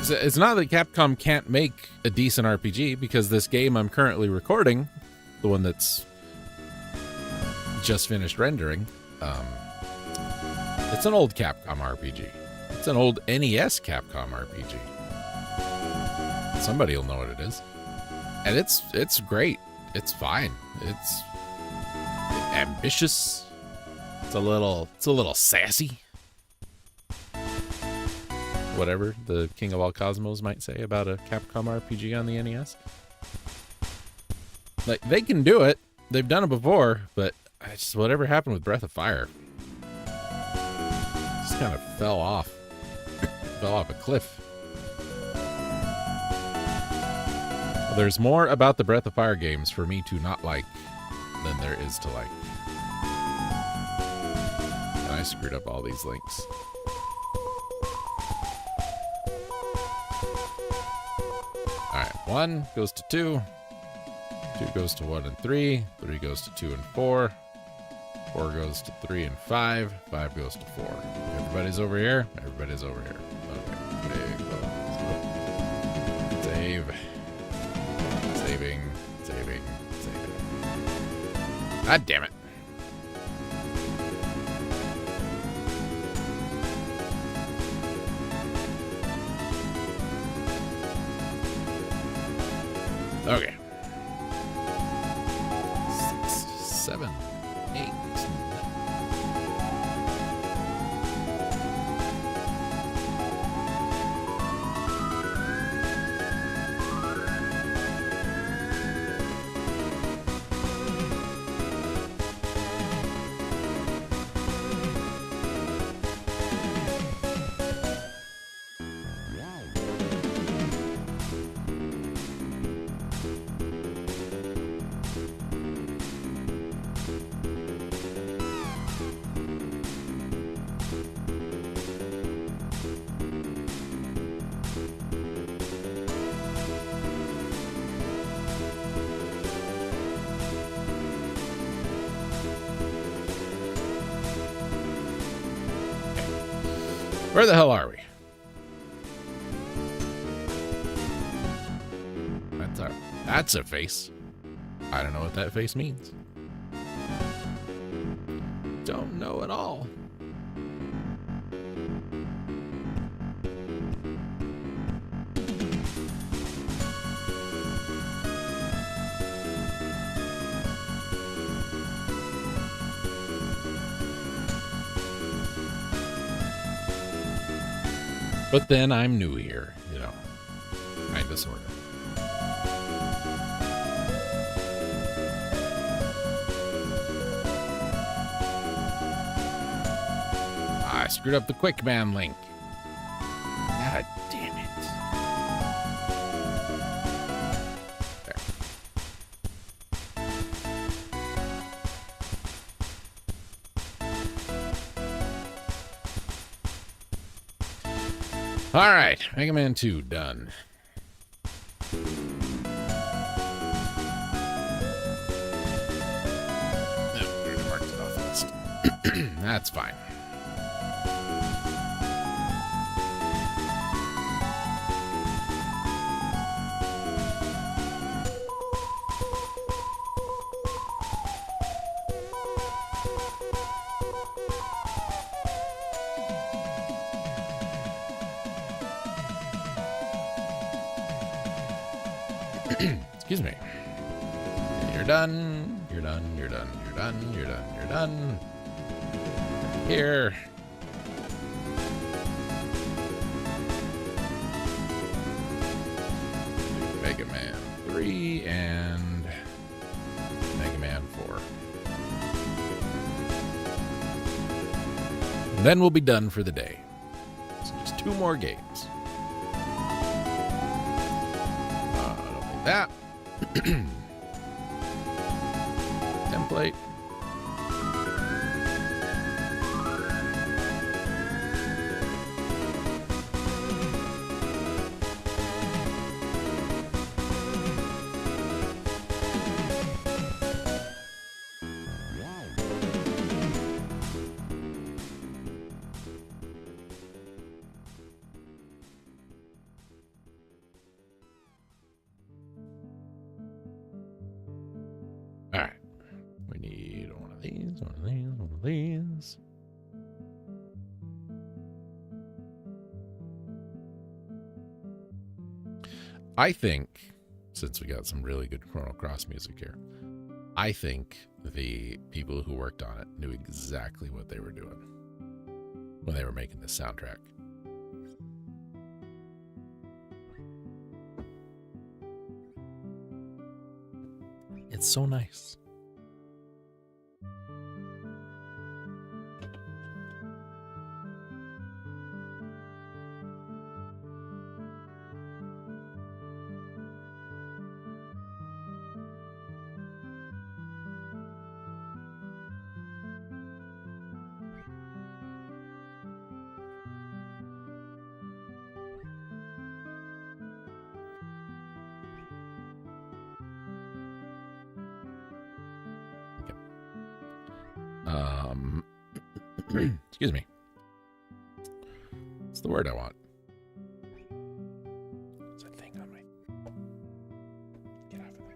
It's not that Capcom can't make a decent RPG, because this game I'm currently recording, the one that's just finished rendering, it's an old Capcom RPG. It's an old NES Capcom RPG. Somebody will know what it is. And it's great. It's fine. It's ambitious. It's a little sassy. Whatever the King of All Cosmos might say about a Capcom RPG on the NES. Like, they can do it. They've done it before, but just whatever happened with Breath of Fire just kind of fell off. Fell off a cliff. There's more about the Breath of Fire games for me to not like than there is to like. And I screwed up all these links. Alright, 1 goes to 2. 2 goes to 1 and 3. 3 goes to 2 and 4. 4 goes to 3 and 5. 5 goes to 4. Everybody's over here. Everybody's over here. Okay. Save. Saving. God damn it. Okay. 6, 7, 8. Where the hell are we? That's a face. I don't know what that face means. Don't know at all. But then I'm new here, you know. Kinda, sorta. I screwed up the quick man link. God damn it. There. All right, Mega Man 2 done. That's fine. Excuse me. You're done. You're done. You're done. You're done. You're done. You're done. Here. Mega Man 3 and Mega Man 4. And then we'll be done for the day. So just 2 more games. I don't need that. template. All right. We need one of these, one of these, one of these. I think, since we got some really good Chrono Cross music here, I think the people who worked on it knew exactly what they were doing when they were making this soundtrack. It's so nice. Excuse me. What's the word I want? There's a thing on my... Get out of there.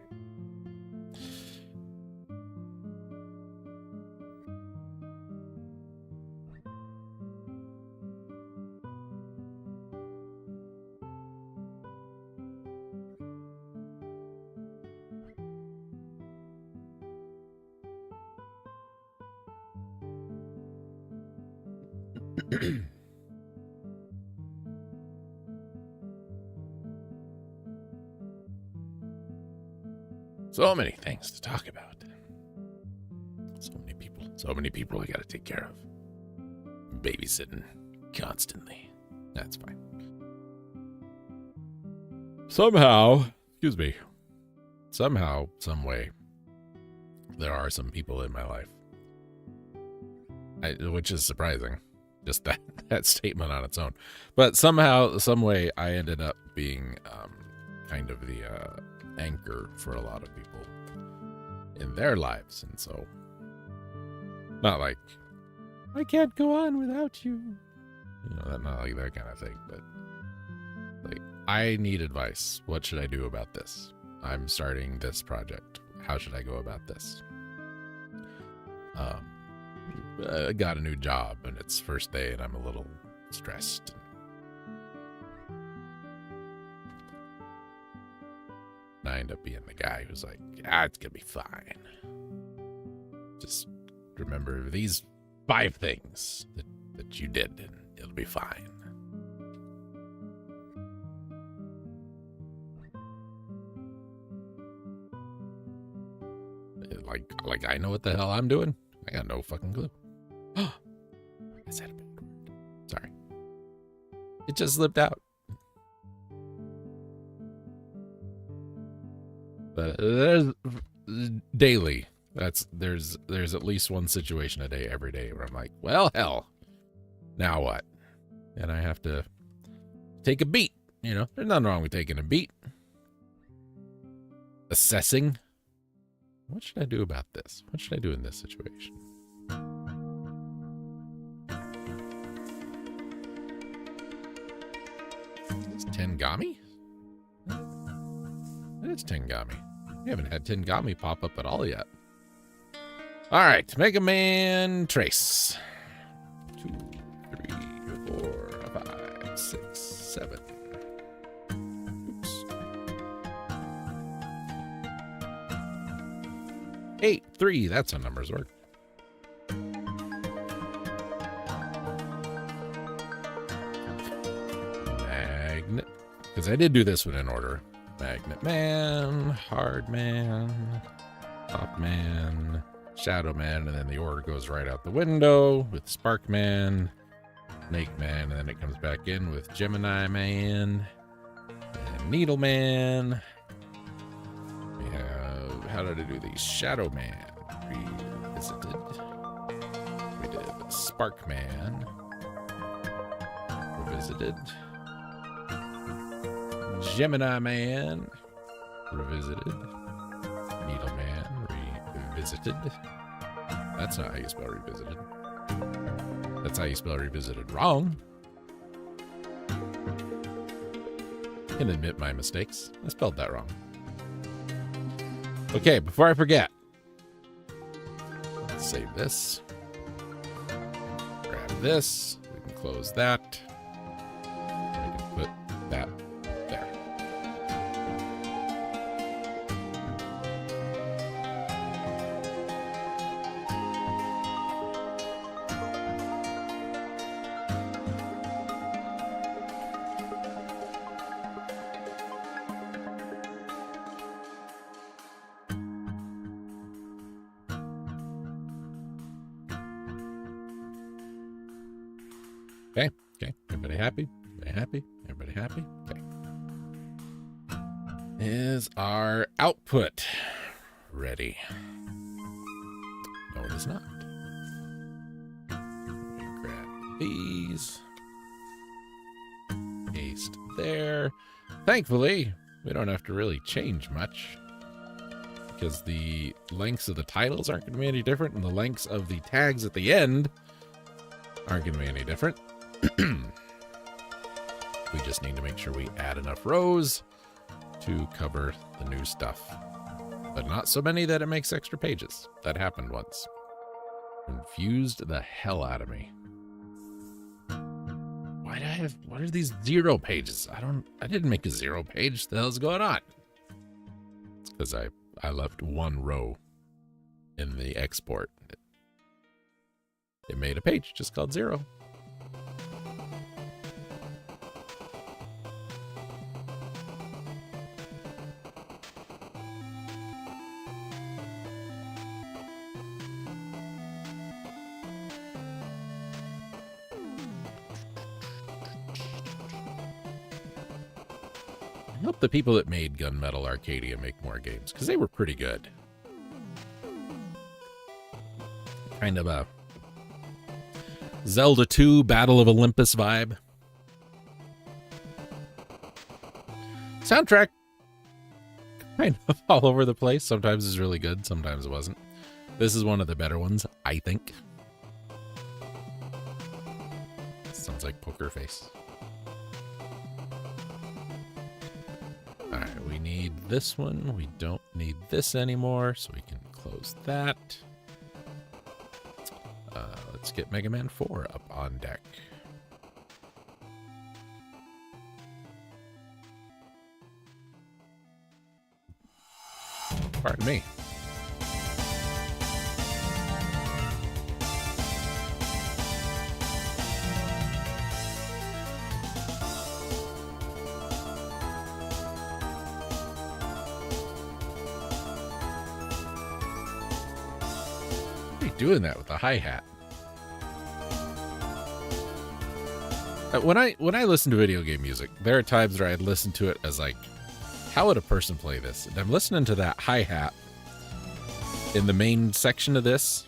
So many things to talk about. So many people I gotta take care of. Babysitting constantly. That's fine. Somehow, excuse me, somehow, some way, there are some people in my life. Which is surprising. Just that statement on its own. But somehow, some way, I ended up being kind of the anchor for a lot of people in their lives. And so, not like, I can't go on without you. You know, not like that kind of thing. But, like, I need advice. What should I do about this? I'm starting this project. How should I go about this? I got a new job and it's first day and I'm a little stressed. And I end up being the guy who's like, it's gonna be fine. Just remember these 5 things that you did and it'll be fine. Like I know what the hell I'm doing. I got no fucking clue. I said a bad word. Sorry. It just slipped out. But there's daily. There's at least one situation a day every day where I'm like, well, hell. Now what? And I have to take a beat. You know, there's nothing wrong with taking a beat. Assessing. What should I do about this? What should I do in this situation? Is this Tengami? It's Tengami. We haven't had Tengami pop up at all yet. All right, Mega Man Trace. 2, 3, 4, 5, 6, 7. Oops. 8, 3. That's how numbers work. Magnet. Because I did do this one in order. Magnet Man, Hard Man, Top Man, Shadow Man, and then the order goes right out the window with Spark Man, Snake Man, and then it comes back in with Gemini Man, and Needle Man. We have, how did I do these? Shadow Man. Revisited. We did Sparkman. Revisited. Gemini Man. Revisited. Needleman. Revisited. That's not how you spell revisited. That's how you spell revisited wrong. I can admit my mistakes. I spelled that wrong. Okay, before I forget, let's save this. Grab this. We can close that. We can put that there. Okay. Everybody happy? Everybody happy? Everybody happy? Okay. Is our output ready? No, it is not. Let me grab these. Paste there. Thankfully, we don't have to really change much because the lengths of the titles aren't going to be any different and the lengths of the tags at the end aren't going to be any different. We just need to make sure we add enough rows to cover the new stuff, but not so many that it makes extra pages. That happened once. Confused the hell out of me. Why do I have, what are these 0 pages? I didn't make a 0 page. The hell's going on? It's because I left 1 row in the export. It made a page just called 0. I hope the people that made Gunmetal Arcadia make more games, because they were pretty good. Kind of a Zelda 2 Battle of Olympus vibe. Soundtrack, kind of all over the place. Sometimes it's really good, sometimes it wasn't. This is one of the better ones, I think. Sounds like Poker Face. Alright, we need this one. We don't need this anymore, so we can close that. Let's get Mega Man 4 up on deck. Pardon me. Doing that with the hi-hat. When I listen to video game music, there are times where I listen to it as like, how would a person play this? And I'm listening to that hi-hat in the main section of this.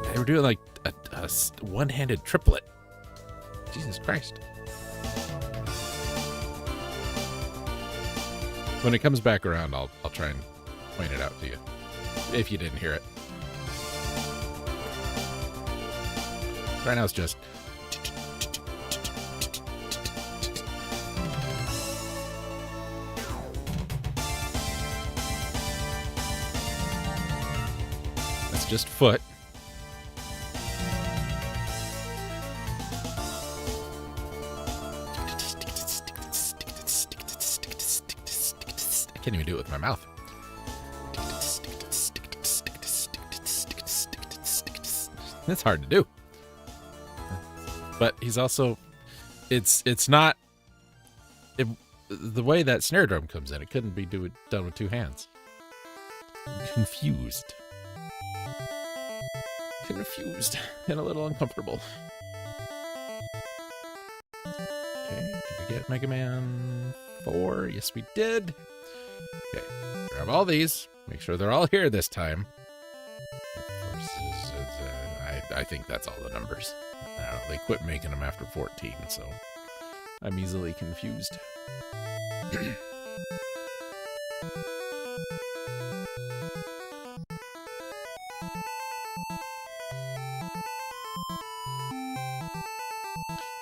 They were doing like a one-handed triplet. Jesus Christ. When it comes back around, I'll try and point it out to you. If you didn't hear it. Right now it's just... That's just foot. I can't even do it with my mouth. It's hard to do. But he's also, it's not, the way that snare drum comes in, it couldn't be done with 2 hands. I'm confused. Confused and a little uncomfortable. Okay, did we Mega Man 4? Yes, we did. Okay, grab all these. Make sure they're all here this time. I think that's all the numbers. They quit making them after 14, so I'm easily confused.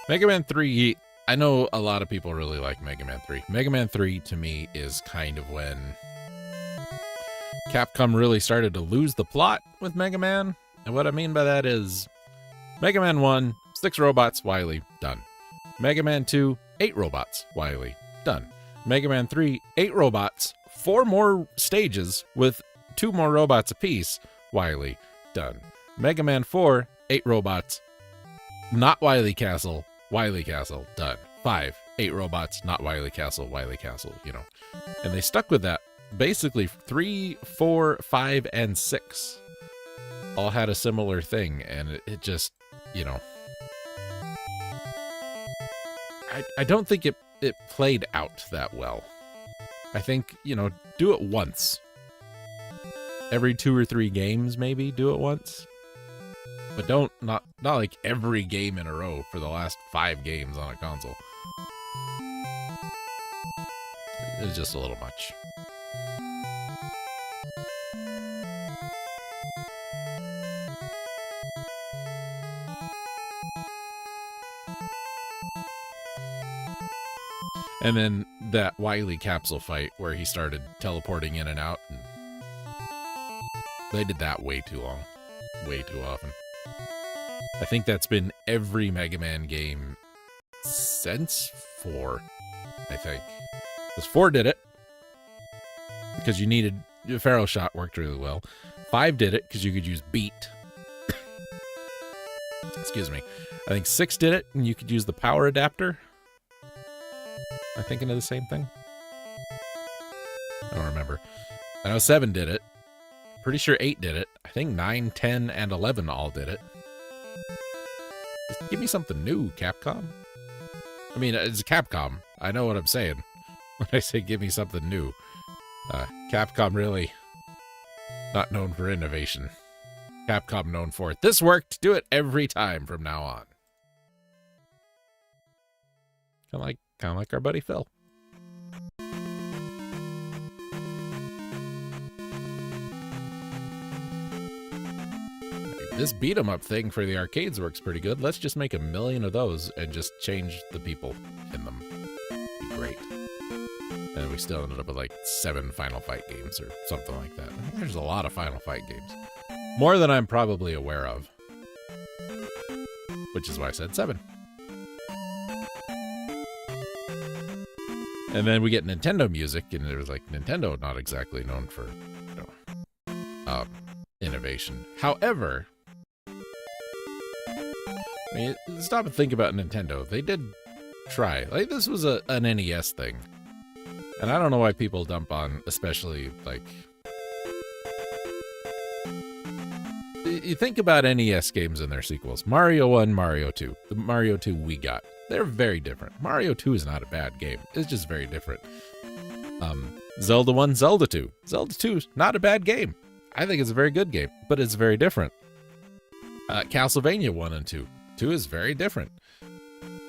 Mega Man 3, I know a lot of people really like Mega Man 3. Mega Man 3 to me is kind of when Capcom really started to lose the plot with Mega Man. And what I mean by that is Mega Man 1, 6 robots, Wily, done. Mega Man 2, 8 robots, Wily, done. Mega Man 3, 8 robots, 4 more stages with 2 more robots apiece, Wily, done. Mega Man 4, 8 robots, not Wily Castle, done. 5, 8 robots, not Wily Castle, you know. And they stuck with that. Basically, 3, 4, 5, and 6 all had a similar thing, and it just, you know, I don't think it played out that well. I think, you know, do it once. Every 2 or 3 games, maybe, do it once. But not like every game in a row for the last 5 games on a console. It was just a little much. And then that Wily capsule fight where he started teleporting in and out. And they did that way too long. Way too often. I think that's been every Mega Man game since 4, I think. Because 4 did it. Because you needed... Pharaoh Shot worked really well. 5 did it because you could use Beat. Excuse me. I think 6 did it and you could use the power adapter. Am I thinking of the same thing? I don't remember. I know 7 did it. Pretty sure 8 did it. I think 9, 10, and 11 all did it. Just give me something new, Capcom. I mean, it's Capcom. I know what I'm saying when I say give me something new. Capcom really not known for innovation. Capcom known for it. This worked. Do it every time from now on. Kind of like our buddy Phil. This beat 'em up thing for the arcades works pretty good. Let's just make 1,000,000 of those and just change the people in them. Be great. And we still ended up with like 7 Final Fight games or something like that. I think there's a lot of Final Fight games. More than I'm probably aware of. Which is why I said 7. And then we get Nintendo music, and it was like Nintendo not exactly known for, you know, innovation. However, I mean, stop and think about Nintendo. They did try. Like, this was an NES thing. And I don't know why people dump on, especially, like... You think about NES games and their sequels. Mario 1, Mario 2. The Mario 2 we got. They're very different. Mario 2 is not a bad game. It's just very different. Zelda 1, Zelda 2. Zelda 2 is not a bad game. I think it's a very good game, but it's very different. Castlevania 1 and 2. 2 is very different.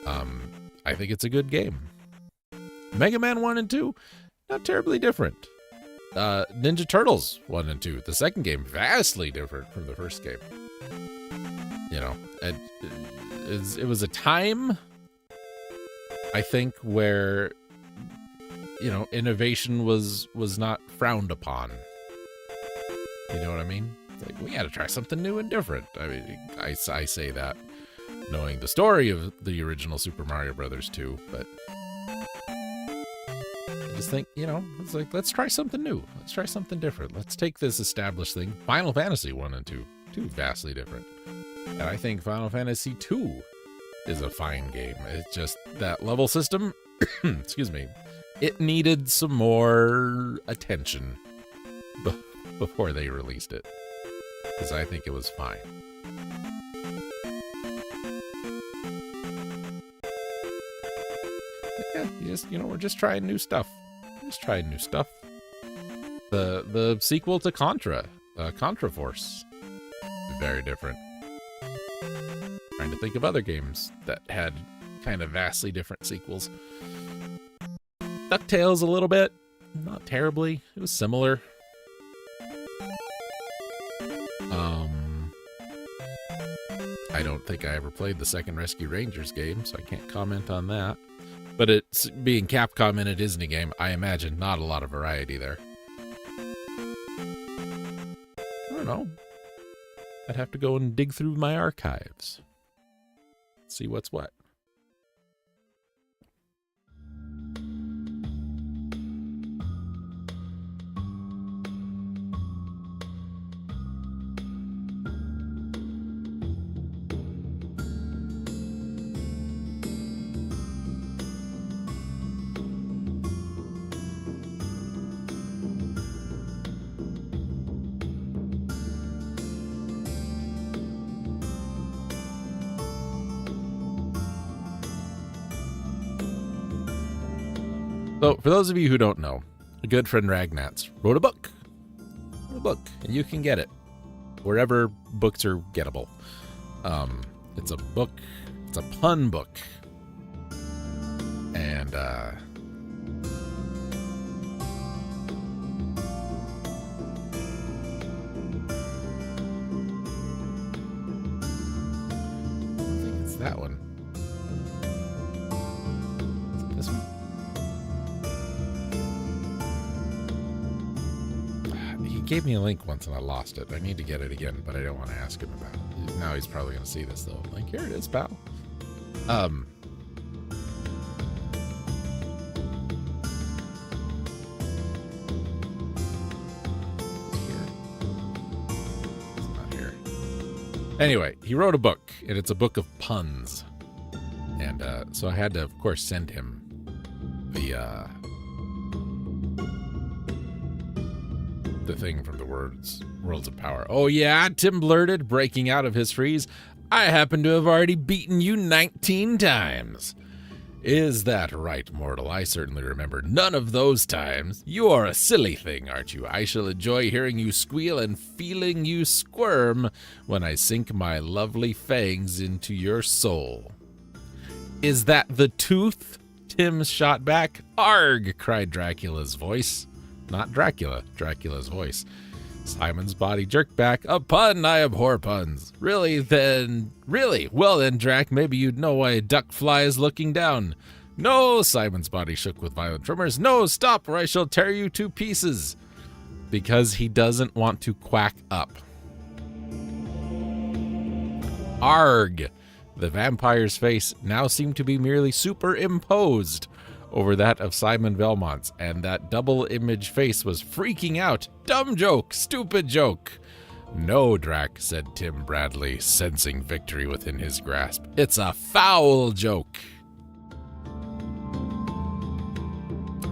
I think it's a good game. Mega Man 1 and 2, not terribly different. Ninja Turtles 1 and 2. The second game, vastly different from the first game. You know, it was a time, I think, where, you know, innovation was not frowned upon. You know what I mean? It's like, we gotta try something new and different. I mean, I say that knowing the story of the original Super Mario Brothers 2, but I just think, you know, it's like, let's try something new. Let's try something different. Let's take this established thing. Final Fantasy 1 and 2. 2 vastly different. And I think Final Fantasy 2 is a fine game. It's just that level system, excuse me, it needed some more attention before they released it. Because I think it was fine. But yeah, you know, we're just trying new stuff. Just trying new stuff. The sequel to Contra, Contra Force. Very different. Trying to think of other games that had kind of vastly different sequels. DuckTales a little bit, not terribly. It was similar. I don't think I ever played the second Rescue Rangers game, so I can't comment on that. But it's being Capcom in a Disney game, I imagine not a lot of variety there. I don't know. I'd have to go and dig through my archives. See what's what. So, for those of you who don't know, a good friend Ragnats wrote a book. And you can get it wherever books are gettable. It's a book, it's a pun book. And, I think it's that one. Is it this one? He gave me a link once and I lost it. I need to get it again, but I don't want to ask him about it. Now he's probably going to see this though. Like, here it is, pal. It's not here. Anyway, he wrote a book, and it's a book of puns. And so I had to, of course, send him the thing from the Worlds of Power. Oh yeah, Tim blurted, breaking out of his freeze. I happen to have already beaten you 19 times. Is that right, mortal? I certainly remember none of those times. You are a silly thing, aren't you? I shall enjoy hearing you squeal and feeling you squirm when I sink my lovely fangs into your soul. Is that the tooth? Tim shot back. Arg! Cried Dracula's voice. Not Dracula, Dracula's voice. Simon's body jerked back. A pun, I abhor puns. Really? Well then, Drac, maybe you'd know why a duck fly is looking down. No, Simon's body shook with violent tremors. No, stop, or I shall tear you to pieces. Because he doesn't want to quack up. Arg! The vampire's face now seemed to be merely superimposed over that of Simon Belmont's, and that double image face was freaking out. Dumb joke, stupid joke. No, Drac, said Tim Bradley, sensing victory within his grasp. It's a foul joke.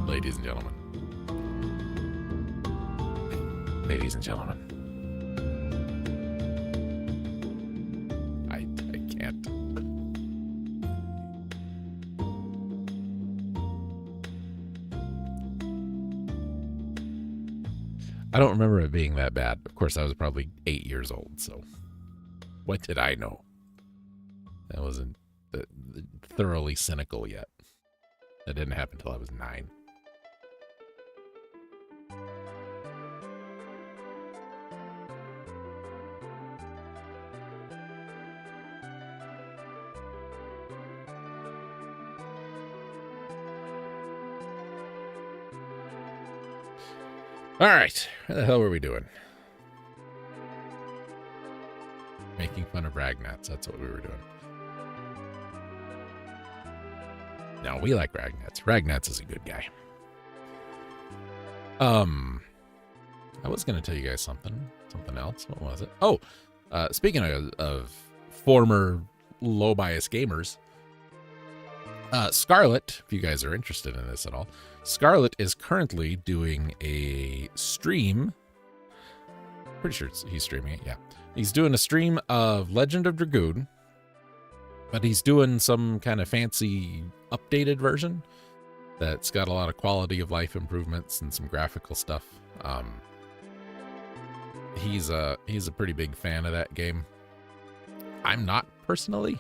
Ladies and gentlemen. Ladies and gentlemen. I can't. I don't remember it being that bad. Of course, I was probably 8 years old, so what did I know? I wasn't thoroughly cynical yet. That didn't happen until I was 9. All right, what the hell were we doing? Making fun of Ragnats, that's what we were doing. No, we like Ragnats. Ragnats is a good guy. I was going to tell you guys something else. What was it? Oh, speaking of former low bias gamers, Scarlet, if you guys are interested in this at all, Scarlet is currently doing a stream. Pretty sure he's streaming it, yeah. He's doing a stream of Legend of Dragoon, but he's doing some kind of fancy updated version. that's got a lot of quality of life improvements and some graphical stuff. He's a pretty big fan of that game. I'm not personally.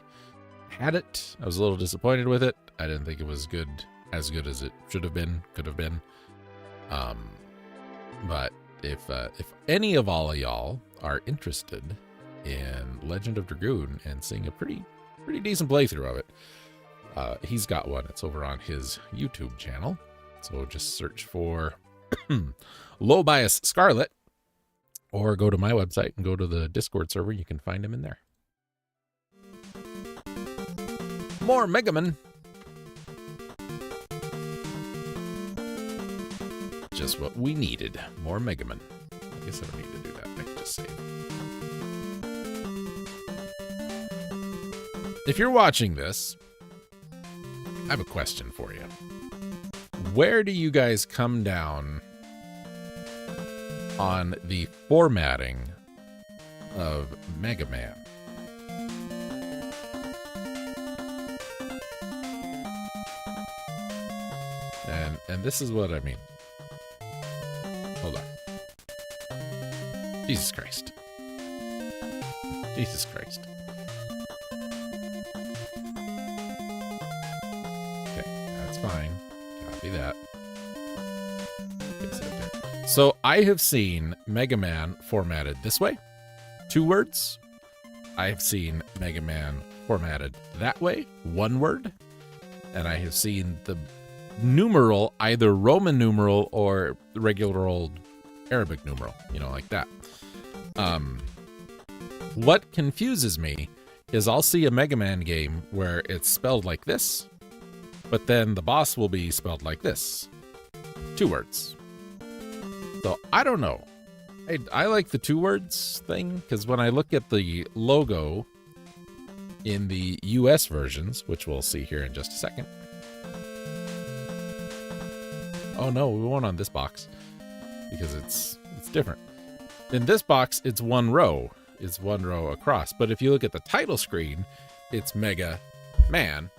Had it. I was a little disappointed with it. I didn't think it was as good as it should have been, could have been. But if any of all of y'all are interested in Legend of Dragoon and seeing a pretty decent playthrough of it, he's got one. It's over on his YouTube channel. So just search for Low Bias Scarlet, or go to my website and go to the Discord server. You can find him in there. More Mega Man. Just what we needed. More Mega Man. I guess I don't need to do that. I can just save. If you're watching this, I have a question for you. Where do you guys come down on the formatting of Mega Man? And this is what I mean. Hold on. Jesus Christ. Jesus Christ. Okay, that's fine. Copy that. So I have seen Mega Man formatted this way, 2 words. I have seen Mega Man formatted that way, 1 word. And I have seen the numeral, either Roman numeral or regular old Arabic numeral, like that. What confuses me is I'll see a Mega Man game where it's spelled like this, but then the boss will be spelled like this. 2 words. So I don't know. I like the 2 words thing, because when I look at the logo in the US versions, which we'll see here in just a second. Oh no, we won't on this box because it's different. In this box, it's 1 row. It's 1 row across. But if you look at the title screen, it's Mega Man.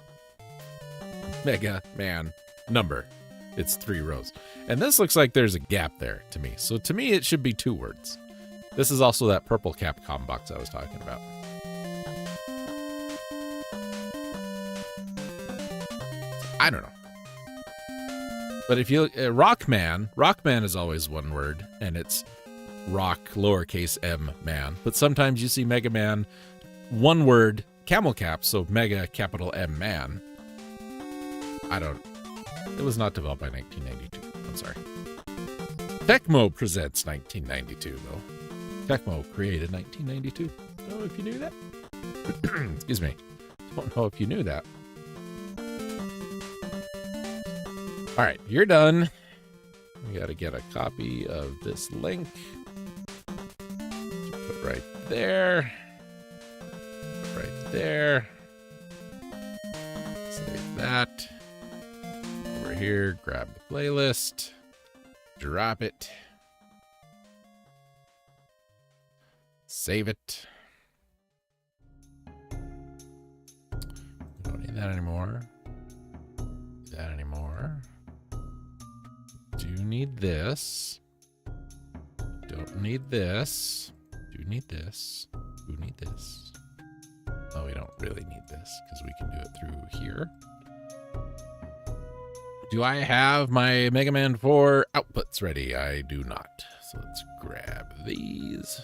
Mega Man number. It's 3 rows. And this looks like there's a gap there to me. So to me, it should be 2 words. This is also that purple Capcom box I was talking about. I don't know. But if you look at Rockman is always 1 word, and it's Rock lowercase m man. But sometimes you see Mega Man 1 word camel cap, so Mega capital M man. It was not developed by 1992. I'm sorry. Tecmo presents 1992, though. Tecmo created 1992. Don't know if you knew that. Excuse me. Don't know if you knew that. All right, you're done. We got to get a copy of this link. Put right there. Put right there. Save that. Over here, grab the playlist. Drop it. Save it. Don't need that anymore. That anymore. Do need this. Don't need this. Do need this. Do need this. Oh, we don't really need this because we can do it through here. Do I have my Mega Man 4 outputs ready? I do not. So let's grab these.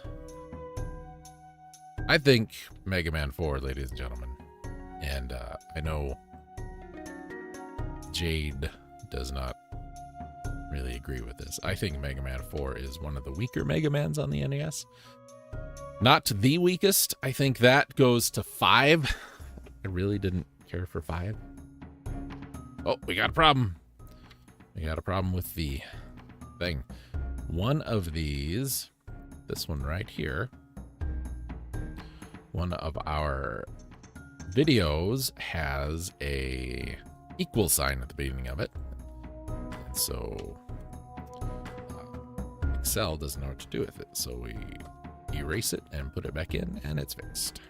I think Mega Man 4, ladies and gentlemen. And I know Jade does not really agree with this. I think Mega Man 4 is one of the weaker Mega Mans on the NES. Not the weakest. I think that goes to 5. I really didn't care for 5. Oh, we got a problem. We got a problem with the thing. One of these, this one right here, one of our videos has a equal sign at the beginning of it. And so Excel doesn't know what to do with it. So we erase it and put it back in, and it's fixed.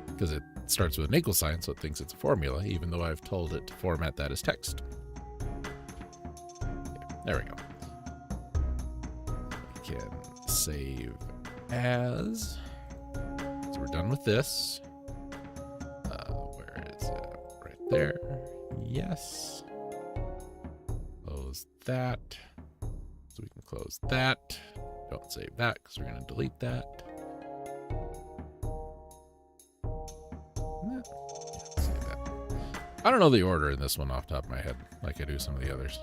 Because starts with an equal sign, so it thinks it's a formula, even though I've told it to format that as text. Okay, there we go. We can save as. So we're done with this. Where is it? Right there. Yes. Close that. So we can close that. Don't save that because we're going to delete that. Save that. I don't know the order in this one off the top of my head like I do some of the others.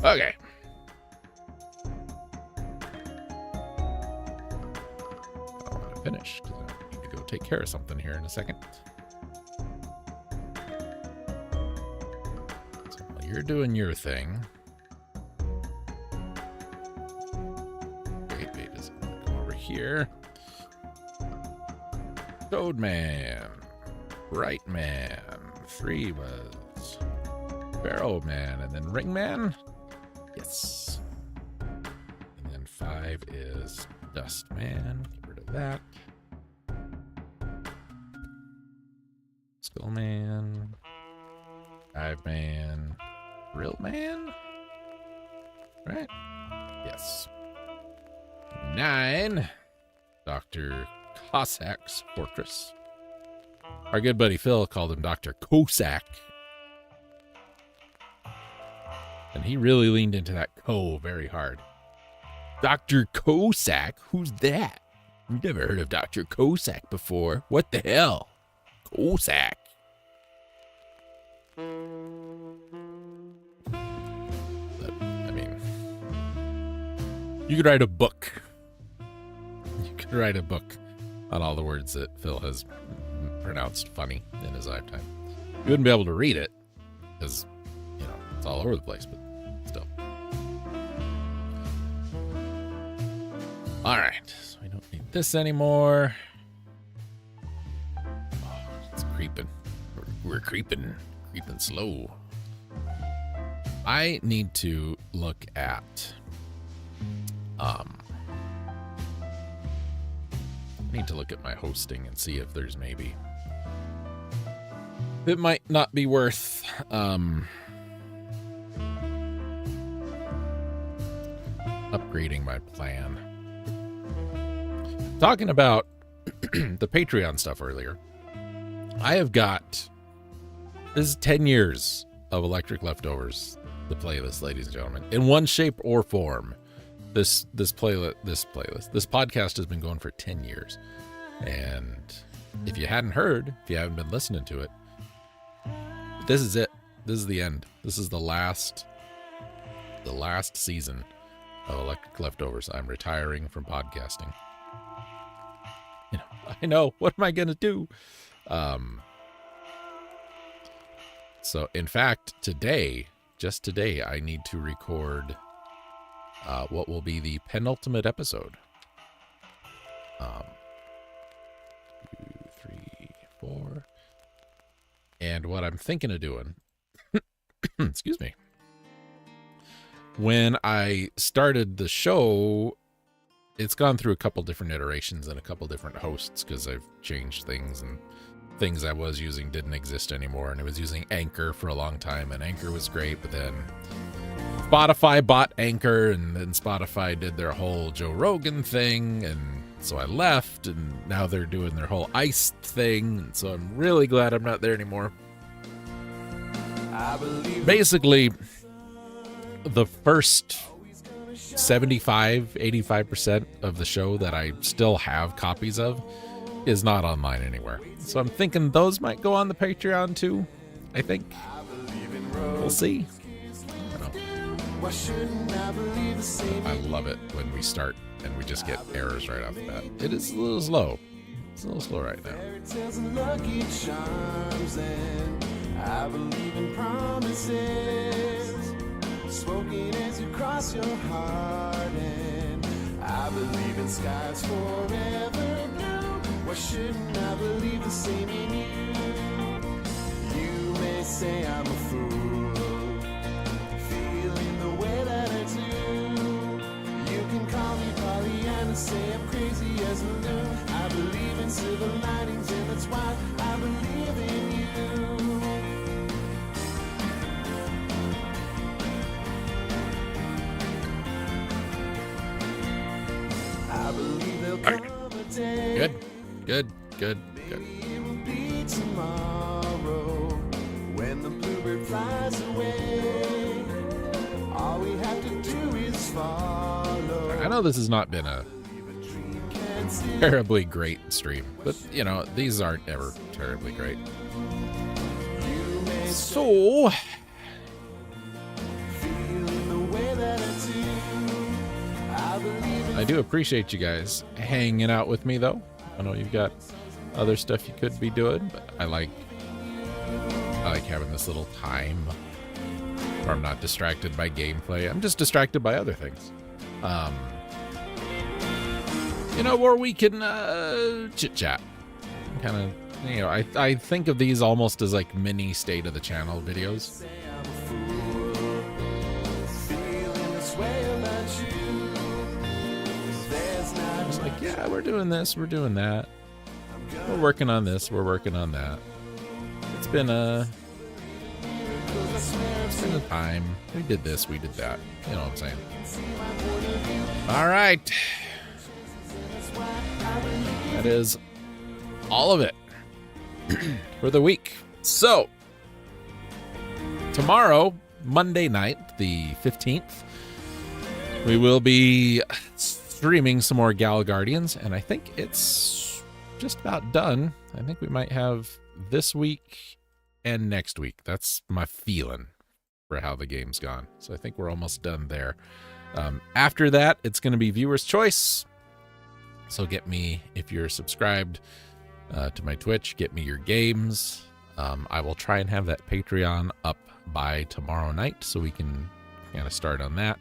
Okay. I want to finish because I need to go take care of something here in a second. So while you're doing your thing. Wait, is it going to come over here? Toad Man. Right Man. 3 was Barrow Man. And then Ring Man. Yes. And then 5 is Dust Man. Get rid of that. Skull Man. Dive Man. Real Man? Right? Yes. 9. Dr. Cossack's Fortress. Our good buddy Phil called him Dr. Cossack. And he really leaned into that "co" very hard. Dr. Cossack? Who's that? I've never heard of Dr. Cossack before. What the hell? Cossack. But, I mean, you could write a book. You could write a book on all the words that Phil has pronounced funny in his lifetime. You wouldn't be able to read it because, you know, it's all over the place, but still. All right, so we don't need this anymore. Oh, it's creeping. We're creeping slow. I need to look at, I need to look at my hosting and see if there's maybe, it might not be worth, upgrading my plan. Talking about the Patreon stuff earlier, I have got, this is 10 years of Electric Leftovers, the playlist, ladies and gentlemen, in one shape or form. This podcast has been going for 10 years. And if you hadn't heard, if you haven't been listening to it, this is it. This is the end. This is the last season of Electric Leftovers. I'm retiring from podcasting. You know, I know. What am I going to do? So, in fact, just today, I need to record what will be the penultimate episode. 2, 3, 4. And what I'm thinking of doing, excuse me, when I started the show, it's gone through a couple different iterations and a couple different hosts because I've changed things, and things I was using didn't exist anymore, and I was using Anchor for a long time, and Anchor was great, but then Spotify bought Anchor, and then Spotify did their whole Joe Rogan thing, and so I left, and now they're doing their whole ICE thing, and so I'm really glad I'm not there anymore. Basically, the first 75-85% of the show that I still have copies of is not online anywhere. So I'm thinking those might go on the Patreon too, I think. We'll see. I love it when we start and we just get errors right off the bat. It is a little slow. It's a little slow right now. I believe in promises spoken as you cross your heart, and I believe in skies forever blue. Why shouldn't I believe the same in you? You may say I'm a fool, feeling the way that I do. You can call me Pollyanna, say I'm crazy as a loon. I believe in silver linings, and that's why I believe in you. I believe there'll come a day. Good. Maybe it will be tomorrow when the bluebird flies away. All we have to do is follow. I know this has not been a terribly great stream, but you know, these aren't ever terribly great. So, Feeling the way that I do. I believe in I do appreciate you guys hanging out with me, though. I know you've got other stuff you could be doing, but I like having this little time where I'm not distracted by gameplay. I'm just distracted by other things. You know, where we can chit chat. Kind of, you know, I think of these almost as like mini state of the channel videos. say I'm a fool, feeling this way about you. There's not It's like, yeah, we're doing this, we're doing that. We're working on this, we're working on that. It's been a time. We did this, we did that. You know what I'm saying? All right. That is all of it for the week. So, tomorrow, Monday night, the 15th, we will be streaming some more Gal Guardians, and I think it's just about done. I think we might have this week and next week. That's my feeling for how the game's gone. So I think we're almost done there. After that, it's going to be viewer's choice. So get me, if you're subscribed to my Twitch, get me your games. I will try and have that Patreon up by tomorrow night so we can kind of start on that.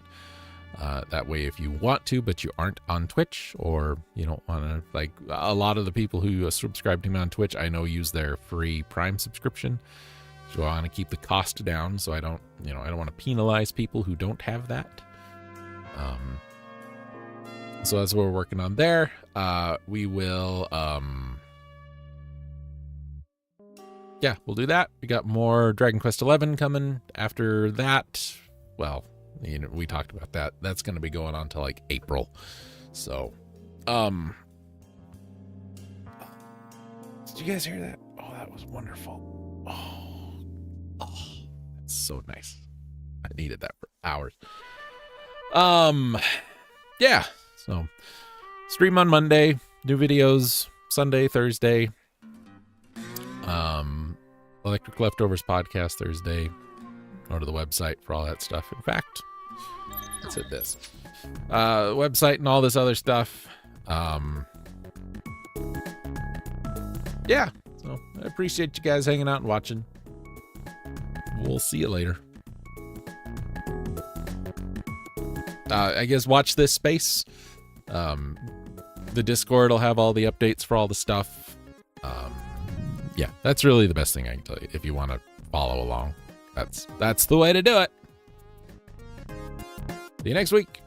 That way, if you want to, but you aren't on Twitch, or you don't want to, like a lot of the people who subscribe to me on Twitch, I know use their free Prime subscription. So I want to keep the cost down, so I don't want to penalize people who don't have that. So that's what we're working on there. We will, we'll do that. We got more Dragon Quest XI coming after that. Well, you know, we talked about that. That's going to be going on till like April. So, did you guys hear that? Oh, that was wonderful. Oh, that's so nice. I needed that for hours. Yeah. So, stream on Monday, new videos Sunday, Thursday. Electric Leftovers podcast Thursday. Go to the website for all that stuff. In fact, let's hit this. Website and all this other stuff. Yeah. So, I appreciate you guys hanging out and watching. We'll see you later. I guess watch this space. The Discord will have all the updates for all the stuff. Yeah, that's really the best thing I can tell you if you want to follow along. That's the way to do it. See you next week.